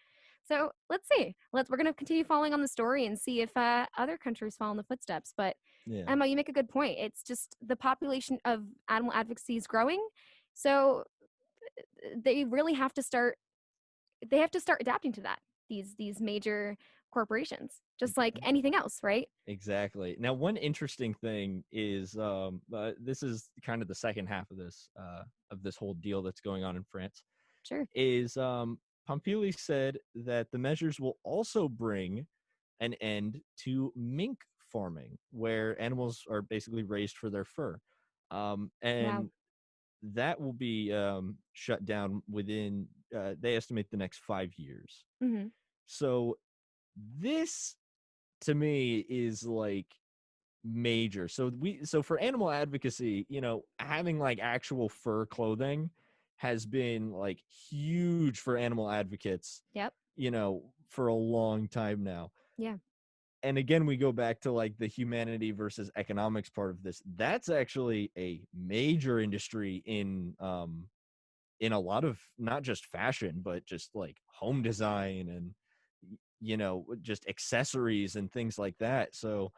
So let's see. We're gonna continue following on the story and see if other countries follow in the footsteps. But Yeah. Emma, you make a good point. It's just the population of animal advocacy is growing, so they really have to start. They have to start adapting to that. These major corporations, just like anything else, right? Exactly. Now, one interesting thing is this is kind of the second half of this whole deal that's going on in France. Sure. Is Pompili said that the measures will also bring an end to mink farming, where animals are basically raised for their fur, and Wow. that will be shut down within. They estimate the next 5 years. Mm-hmm. So this, to me, is like major. So for animal advocacy, having like actual fur clothing has been like huge for animal advocates, Yep. for a long time now. Yeah. And again, we go back to like the humanity versus economics part of this. That's actually a major industry in a lot of, not just fashion, but just like home design and just accessories and things like that. So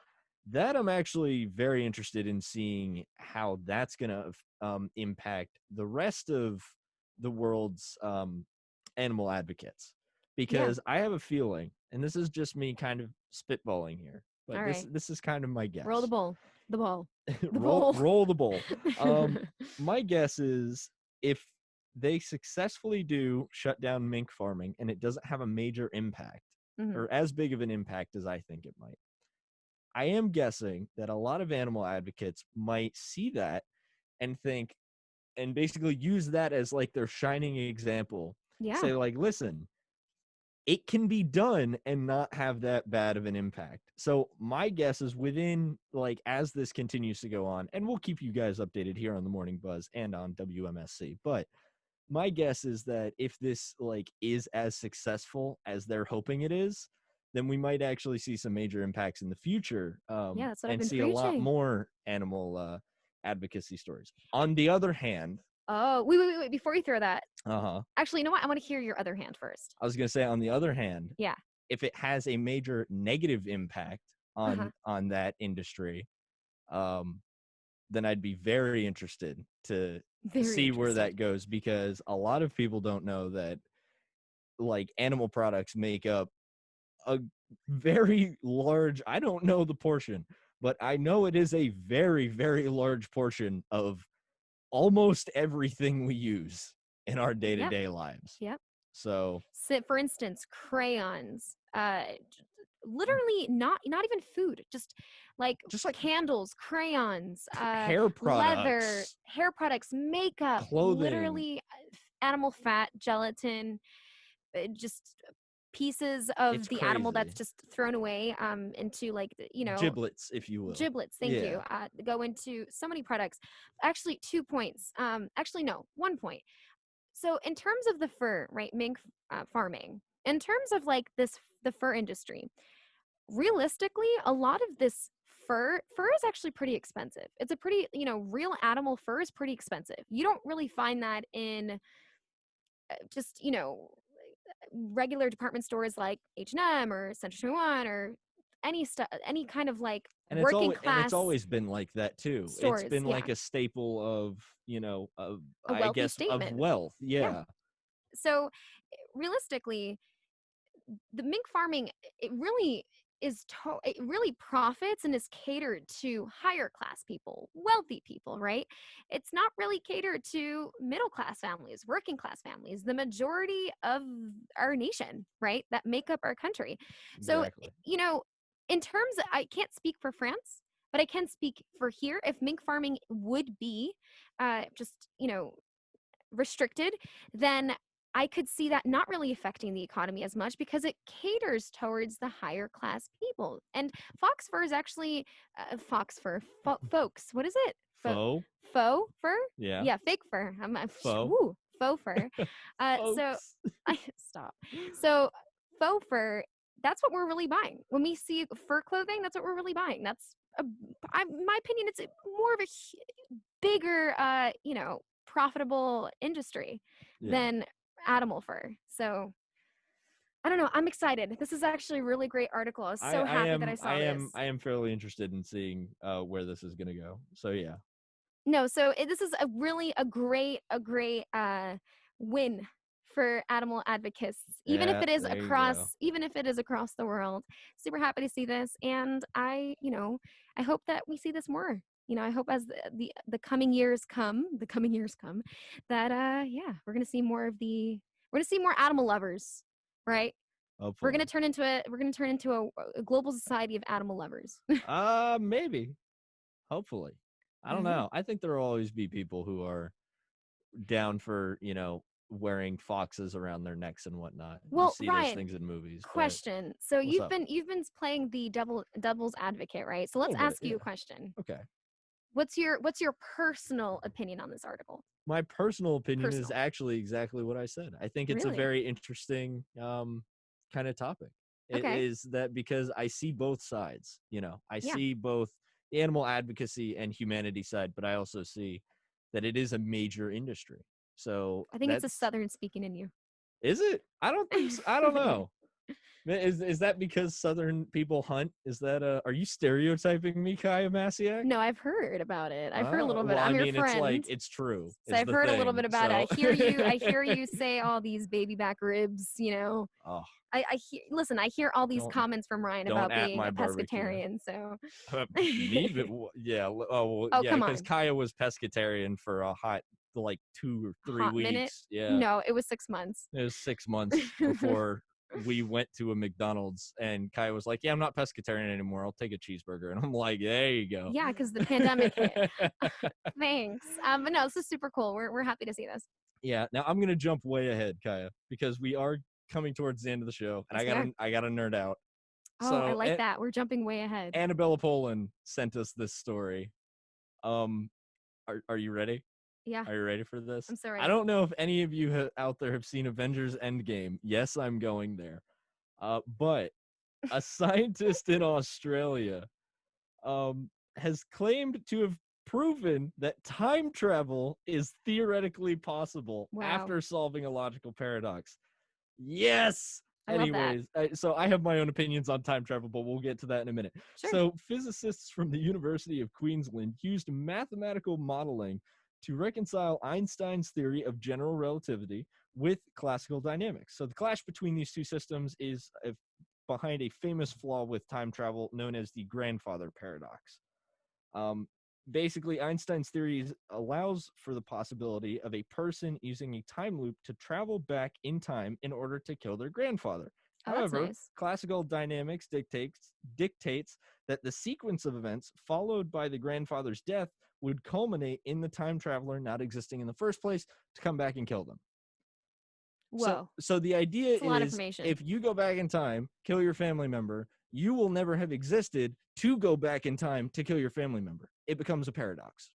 that I'm actually very interested in seeing how that's going to impact the rest of the world's animal advocates, Yeah. because I have a feeling, and this is just me kind of spitballing here, but All right. this is kind of my guess. Roll the ball. The ball. The roll ball. roll the ball. My guess is, if they successfully do shut down mink farming and it doesn't have a major impact, Mm-hmm. or as big of an impact as I think it might, I am guessing that a lot of animal advocates might see that and think, and basically use that as like their shining example. Yeah. Say like, listen, it can be done and not have that bad of an impact. So my guess is, within, like, as this continues to go on, and we'll keep you guys updated here on the Morning Buzz and on WMSC, but my guess is that if this like is as successful as they're hoping it is, then we might actually see some major impacts in the future, Yeah, that's what I've and been see a lot preaching. more animal advocacy stories. On the other hand, Oh, wait. Before you throw that, uh-huh, actually, you know what? I want to hear your other hand first. I was going to say, on the other hand, Yeah. if it has a major negative impact Uh-huh. on that industry, um, then I'd be very interested to Very see where interested. that goes, because a lot of people don't know that like animal products make up a very large, I don't know the portion, but I know it is a very, very large portion of almost everything we use in our Yep. day-to-day lives. Yep. So For instance, crayons. Literally not even food, just like candles, crayons, hair leather, products, hair products, makeup, clothing. literally animal fat, gelatin, just pieces of It's the animal that's crazy. just thrown away into, like, Giblets, if you will. giblets, thank you, go into so many products. Actually, 2 points. Actually, no, 1 point. So in terms of the fur, right, mink farming, in terms of like the fur industry, realistically, a lot of this fur is actually pretty expensive. It's a pretty, real animal fur is pretty expensive. You don't really find that in just, regular department stores like H&M or Century 21 or any kind of like And working class it's always been like that too. It's stores. been Yeah. like a staple of, of, A I wealthy guess, of statement. wealth. Yeah. Yeah. So realistically, the mink farming, it really it really profits and is catered to higher class people, wealthy people, right? It's not really catered to middle class families, working class families, the majority of our nation, right? That make up our country. So, Exactly. in terms I can't speak for France, but I can speak for here. If mink farming would be just, restricted, then I could see that not really affecting the economy as much because it caters towards the higher class people. And fox fur is actually folks. What is it? Faux. Faux fur? Yeah. Yeah, fake fur. Faux. Ooh, faux fur. So Folks. I stop. So faux fur. That's what we're really buying when we see fur clothing. That's what we're really buying. My opinion. It's more of a bigger, profitable industry than animal fur. So I don't know. I'm excited. This is actually a really great article. I was so happy that I saw this. I am fairly interested in seeing where this is going to go. So yeah. No, so this is a great win for animal advocates, even if Yeah, it is there you across go. even if it is across the world. Super happy to see this, and I hope that we see this more. I hope as the coming years come, that we're gonna see more animal lovers, right? We're Hopefully. gonna turn into a global society of animal lovers. Maybe. Hopefully. I don't know. I think there will always be people who are down for, wearing foxes around their necks and whatnot. Well, you see those Ryan, things in movies. but question. So what's up? you've been playing the devil's advocate, right? So let's Little bit, ask you yeah. a question. Okay. What's your personal opinion on this article? My personal opinion is actually exactly what I said. I think it's a Really? very interesting kind of topic. It Okay. is that because I see both sides. I Yeah. see both the animal advocacy and humanity side, but I also see that it is a major industry. So I think it's a Southern speaking in you. Is it? I don't think so. I don't know. Is that because Southern people hunt? Is that are you stereotyping me, Kaya Masiak? No, I've heard about it. I've heard a little bit. Well, I'm I your mean, friend. it's true. So I've heard a little bit about it. I hear you say all these baby back ribs, Oh, listen, I hear all these comments from Ryan about at being my a barbecue. pescatarian, so me? Yeah. Oh, oh, yeah, come because on. Kaya was pescatarian for a hot 2 or 3 Hot weeks. minute? Yeah. No, it was 6 months. It was 6 months before we went to a McDonald's, and Kaya was like, "Yeah, I'm not pescatarian anymore. I'll take a cheeseburger." And I'm like, "There you go." Yeah, because the pandemic hit. Thanks. But no, this is super cool. We're happy to see this. Yeah. Now I'm gonna jump way ahead, Kaya, because we are coming towards the end of the show, and Yes, I gotta nerd out. Oh, I like that. We're jumping way ahead. Annabella Poland sent us this story. Are you ready? Yeah. Are you ready for this? I'm so ready. I don't know if any of you out there have seen Avengers Endgame. Yes, I'm going there. But a scientist in Australia has claimed to have proven that time travel is theoretically possible after solving a logical paradox. Yes! I love that. Anyways, so I have my own opinions on time travel, but we'll get to that in a minute. Sure. So physicists from the University of Queensland used mathematical modeling to reconcile Einstein's theory of general relativity with classical dynamics. So the clash between these two systems is behind a famous flaw with time travel known as the grandfather paradox. Basically, Einstein's theory allows for the possibility of a person using a time loop to travel back in time in order to kill their grandfather. However, classical dynamics dictates that the sequence of events followed by the grandfather's death would culminate in the time traveler not existing in the first place to come back and kill them. Whoa. So the idea is if you go back in time, kill your family member, you will never have existed to go back in time to kill your family member. It becomes a paradox.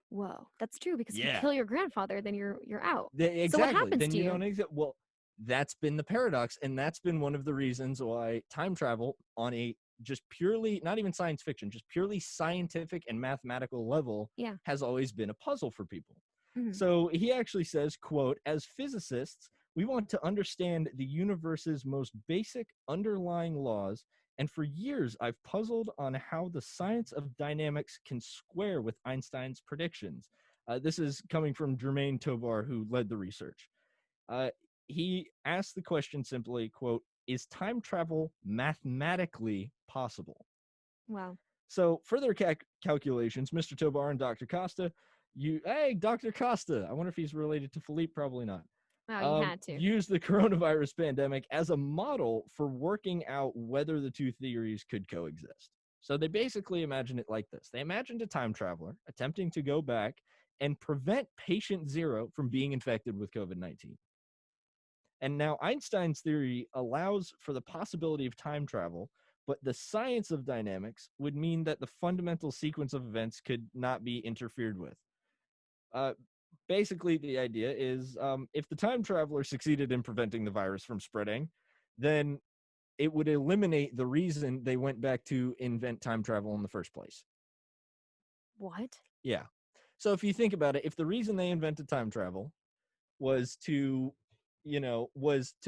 Whoa, that's true because if you kill your grandfather, then you're out. Exactly. So what happens then to you? Don't exist. Well, that's been the paradox, and that's been one of the reasons why time travel on a just purely, not even science fiction, just purely scientific and mathematical level has always been a puzzle for people. Mm-hmm. So he actually says, quote, "As physicists, we want to understand the universe's most basic underlying laws, and for years I've puzzled on how the science of dynamics can square with Einstein's predictions." This is coming from Germain Tovar, who led the research. He asked the question simply, quote, is time travel mathematically possible? Wow. So further calculations, Mr. Tobar and Dr. Costa, hey, Dr. Costa, I wonder if he's related to Philippe, probably not. Wow, you had to. Use the coronavirus pandemic as a model for working out whether the two theories could coexist. So they basically imagine it like this. They imagined a time traveler attempting to go back and prevent patient zero from being infected with COVID-19. And now Einstein's theory allows for the possibility of time travel, but the science of dynamics would mean that the fundamental sequence of events could not be interfered with. Basically, the idea is if the time traveler succeeded in preventing the virus from spreading, then it would eliminate the reason they went back to invent time travel in the first place. What? Yeah. So if you think about it, if the reason they invented time travel was to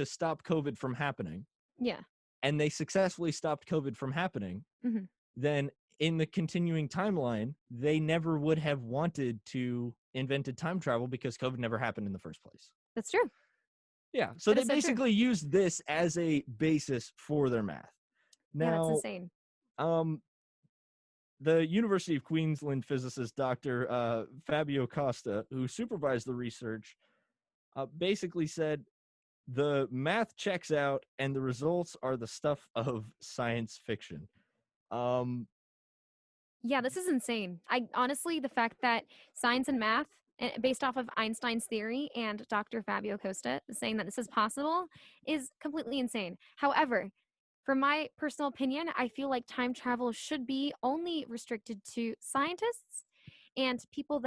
stop COVID from happening, Yeah. and they successfully stopped COVID from happening, Mm-hmm. then in the continuing timeline, they never would have wanted to invented time travel because COVID never happened in the first place. That's true. Yeah. So That they is so true. basically used this as a basis for their math. Yeah, that's Now, insane. the University of Queensland physicist, Dr. Fabio Costa, who supervised the research, basically said the math checks out and the results are the stuff of science fiction. Yeah, this is insane. I honestly, the fact that science and math, based off of Einstein's theory and Dr. Fabio Costa saying that this is possible, is completely insane. However, from my personal opinion, I feel like time travel should be only restricted to scientists and people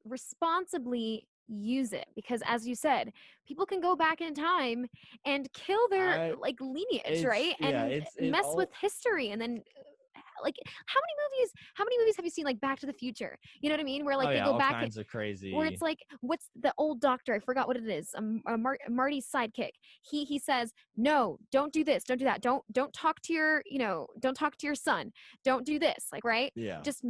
responsibly use it, because as you said, people can go back in time and kill their lineage, right? And mess with history, and then like how many movies have you seen, like Back to the Future? You know what I mean? Where like they go all back kinds of crazy. where it's like, what's the old doctor? I forgot what it is. Marty's sidekick. He says, no, don't do this, don't do that, don't talk to your don't talk to your son, don't do this, like, right? Yeah. Just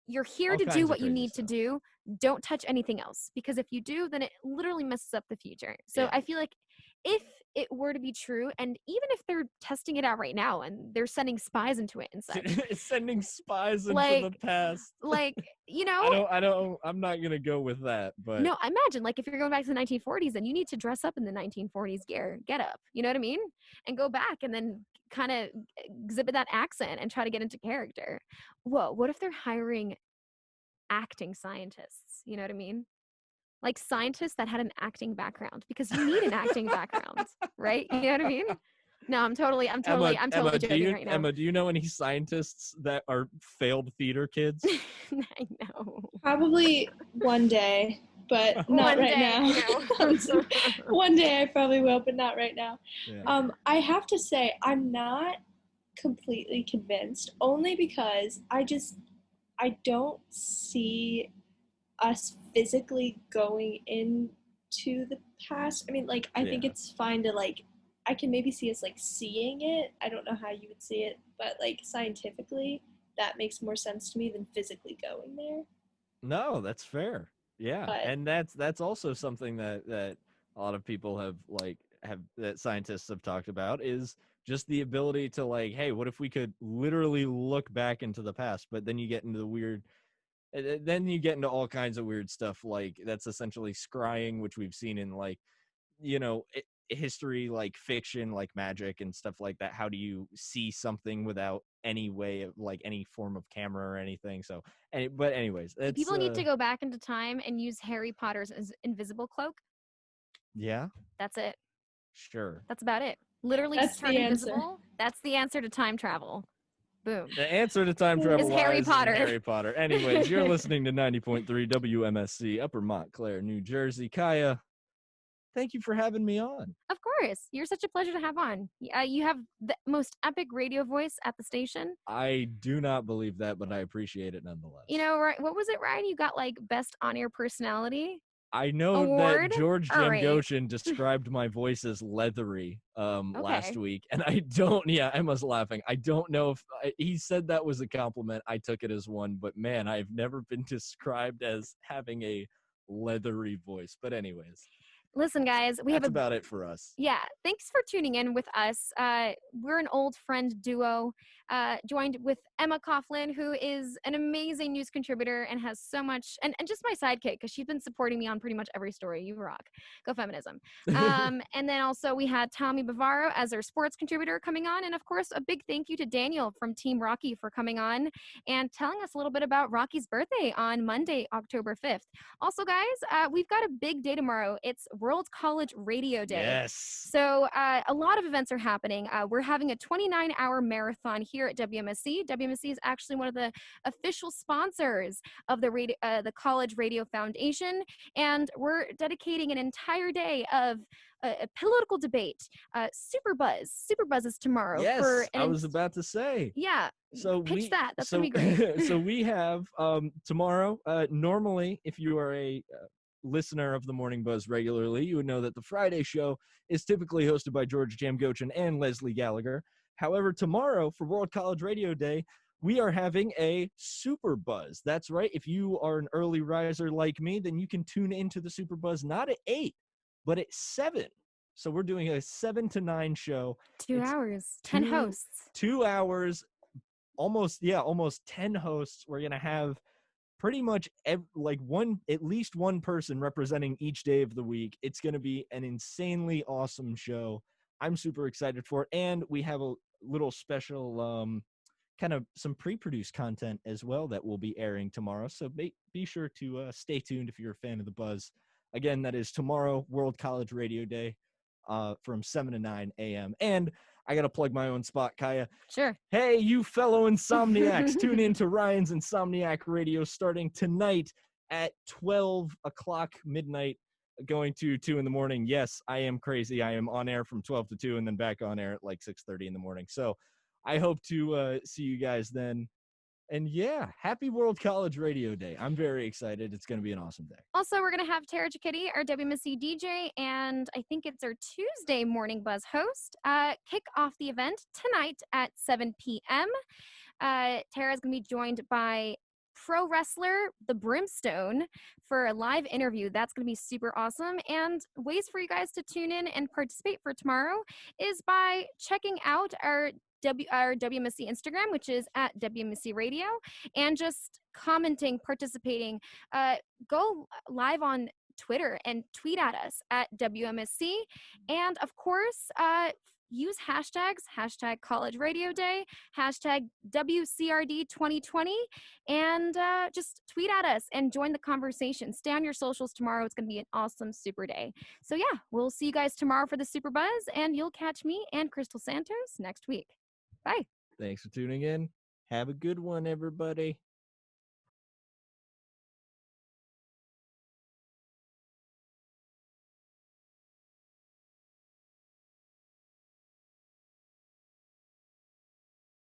you're here All to kinds do of what you crazy need stuff. to do. Don't touch anything else, because if you do, then it literally messes up the future. So Yeah. I feel like if it were to be true, and even if they're testing it out right now and they're sending spies into it and such, sending spies into like, the past. like, you know, I'm not gonna go with that, but no, imagine, like, if you're going back to the 1940s, then you need to dress up in the 1940s get up, you know what I mean? And go back and then kind of exhibit that accent and try to get into character. Whoa, what if they're hiring acting scientists? You know what I mean? Like scientists that had an acting background, because you need an acting background, right? You know what I mean? No, I'm totally Emma, joking right now. Emma, do you know any scientists that are failed theater kids? I know. Probably one day, but not One right day, now. you know. One day I probably will, but not right now. Yeah. I have to say I'm not completely convinced, only because I don't see us physically going into the past. I mean, like, I think it's fine to, like, I can maybe see us, like, seeing it. I don't know how you would see it, but, like, scientifically, that makes more sense to me than physically going there. No, that's fair. Yeah. But And that's also something that a lot of people have that scientists have talked about, is just the ability to, like, hey, what if we could literally look back into the past? But then you get into all kinds of weird stuff, like that's essentially scrying, which we've seen in, like, history, like fiction, like magic and stuff like that. How do you see something without any way of, like, any form of camera or anything? So, but anyways, People need to go back into time and use Harry Potter's invisible cloak. Yeah. That's it. Sure. That's about it. Literally That's just turn the answer. invisible. That's the answer to time travel. Boom. The answer to time travel Is Harry lies in Potter. Harry Potter. Anyways, you're listening to 90.3 WMSC, Upper Montclair, New Jersey. Kaya, thank you for having me on. Of course. You're such a pleasure to have on. You have the most epic radio voice at the station. I do not believe that, but I appreciate it nonetheless. You know, right? What was it, Ryan? You got, like, best on-air personality I know award? that George All right. Jangoshin described my voice as leathery last week, and I don't. Yeah, Emma's laughing. I don't know if he said that was a compliment. I took it as one, but man, I've never been described as having a leathery voice. But anyways, Listen, guys, we That's have about it for us. Yeah, thanks for tuning in with us. We're an old friend duo, joined with Emma Coughlin, who is an amazing news contributor and has so much, and just my sidekick, because she's been supporting me on pretty much every story. You rock. Go feminism. And then also we had Tommy Bavaro as our sports contributor coming on. And of course, a big thank you to Daniel from Team Rocky for coming on and telling us a little bit about Rocky's birthday on Monday, October 5th. Also, guys, we've got a big day tomorrow. It's World College Radio Day. Yes. So a lot of events are happening. We're having a 29-hour marathon here at WMSC. WMSC is actually one of the official sponsors of the College Radio Foundation, and we're dedicating an entire day of a political debate. Super Buzz is tomorrow. Yes, I was about to say. Yeah. So pitch that. That's gonna be great. So we have tomorrow. Normally, if you are a listener of the Morning Buzz regularly, you would know that the Friday show is typically hosted by George Jamgochin and Leslie Gallagher. However, tomorrow for World College Radio Day, we are having a Super Buzz. That's right. If you are an early riser like me, then you can tune into the Super Buzz not at 8, but at 7. So we're doing a 7 to 9 show. 2 hours, 10 hosts. 2 hours, almost 10 hosts. We're gonna have pretty much at least one person representing each day of the week. It's going to be an insanely awesome show. I'm super excited for it. And we have a little special kind of some pre-produced content as well that will be airing tomorrow. So be sure to stay tuned if you're a fan of the Buzz. Again, that is tomorrow, World College Radio Day, from 7 to 9 a.m. And I got to plug my own spot, Kaya. Sure. Hey, you fellow insomniacs, tune in to Ryan's Insomniac Radio starting tonight at 12 o'clock midnight, going to 2 in the morning. Yes, I am crazy. I am on air from 12 to 2 and then back on air at like 6:30 in the morning. So I hope to see you guys then. And yeah, happy World College Radio Day. I'm very excited. It's going to be an awesome day. Also, we're going to have Tara Jacotti, our WMSC DJ, and I think it's our Tuesday Morning Buzz host, kick off the event tonight at 7 p.m. Tara is going to be joined by pro wrestler The Brimstone for a live interview. That's going to be super awesome. And ways for you guys to tune in and participate for tomorrow is by checking out our WMSC Instagram, which is at WMSC Radio, and just commenting, participating. Go live on Twitter and tweet at us at WMSC. And of course, use hashtags, hashtag College Radio Day, hashtag WCRD 2020, and just tweet at us and join the conversation. Stay on your socials tomorrow. It's going to be an awesome super day. So yeah, we'll see you guys tomorrow for the Super Buzz, and you'll catch me and Crystal Santos next week. Bye. Thanks for tuning in. Have a good one, everybody.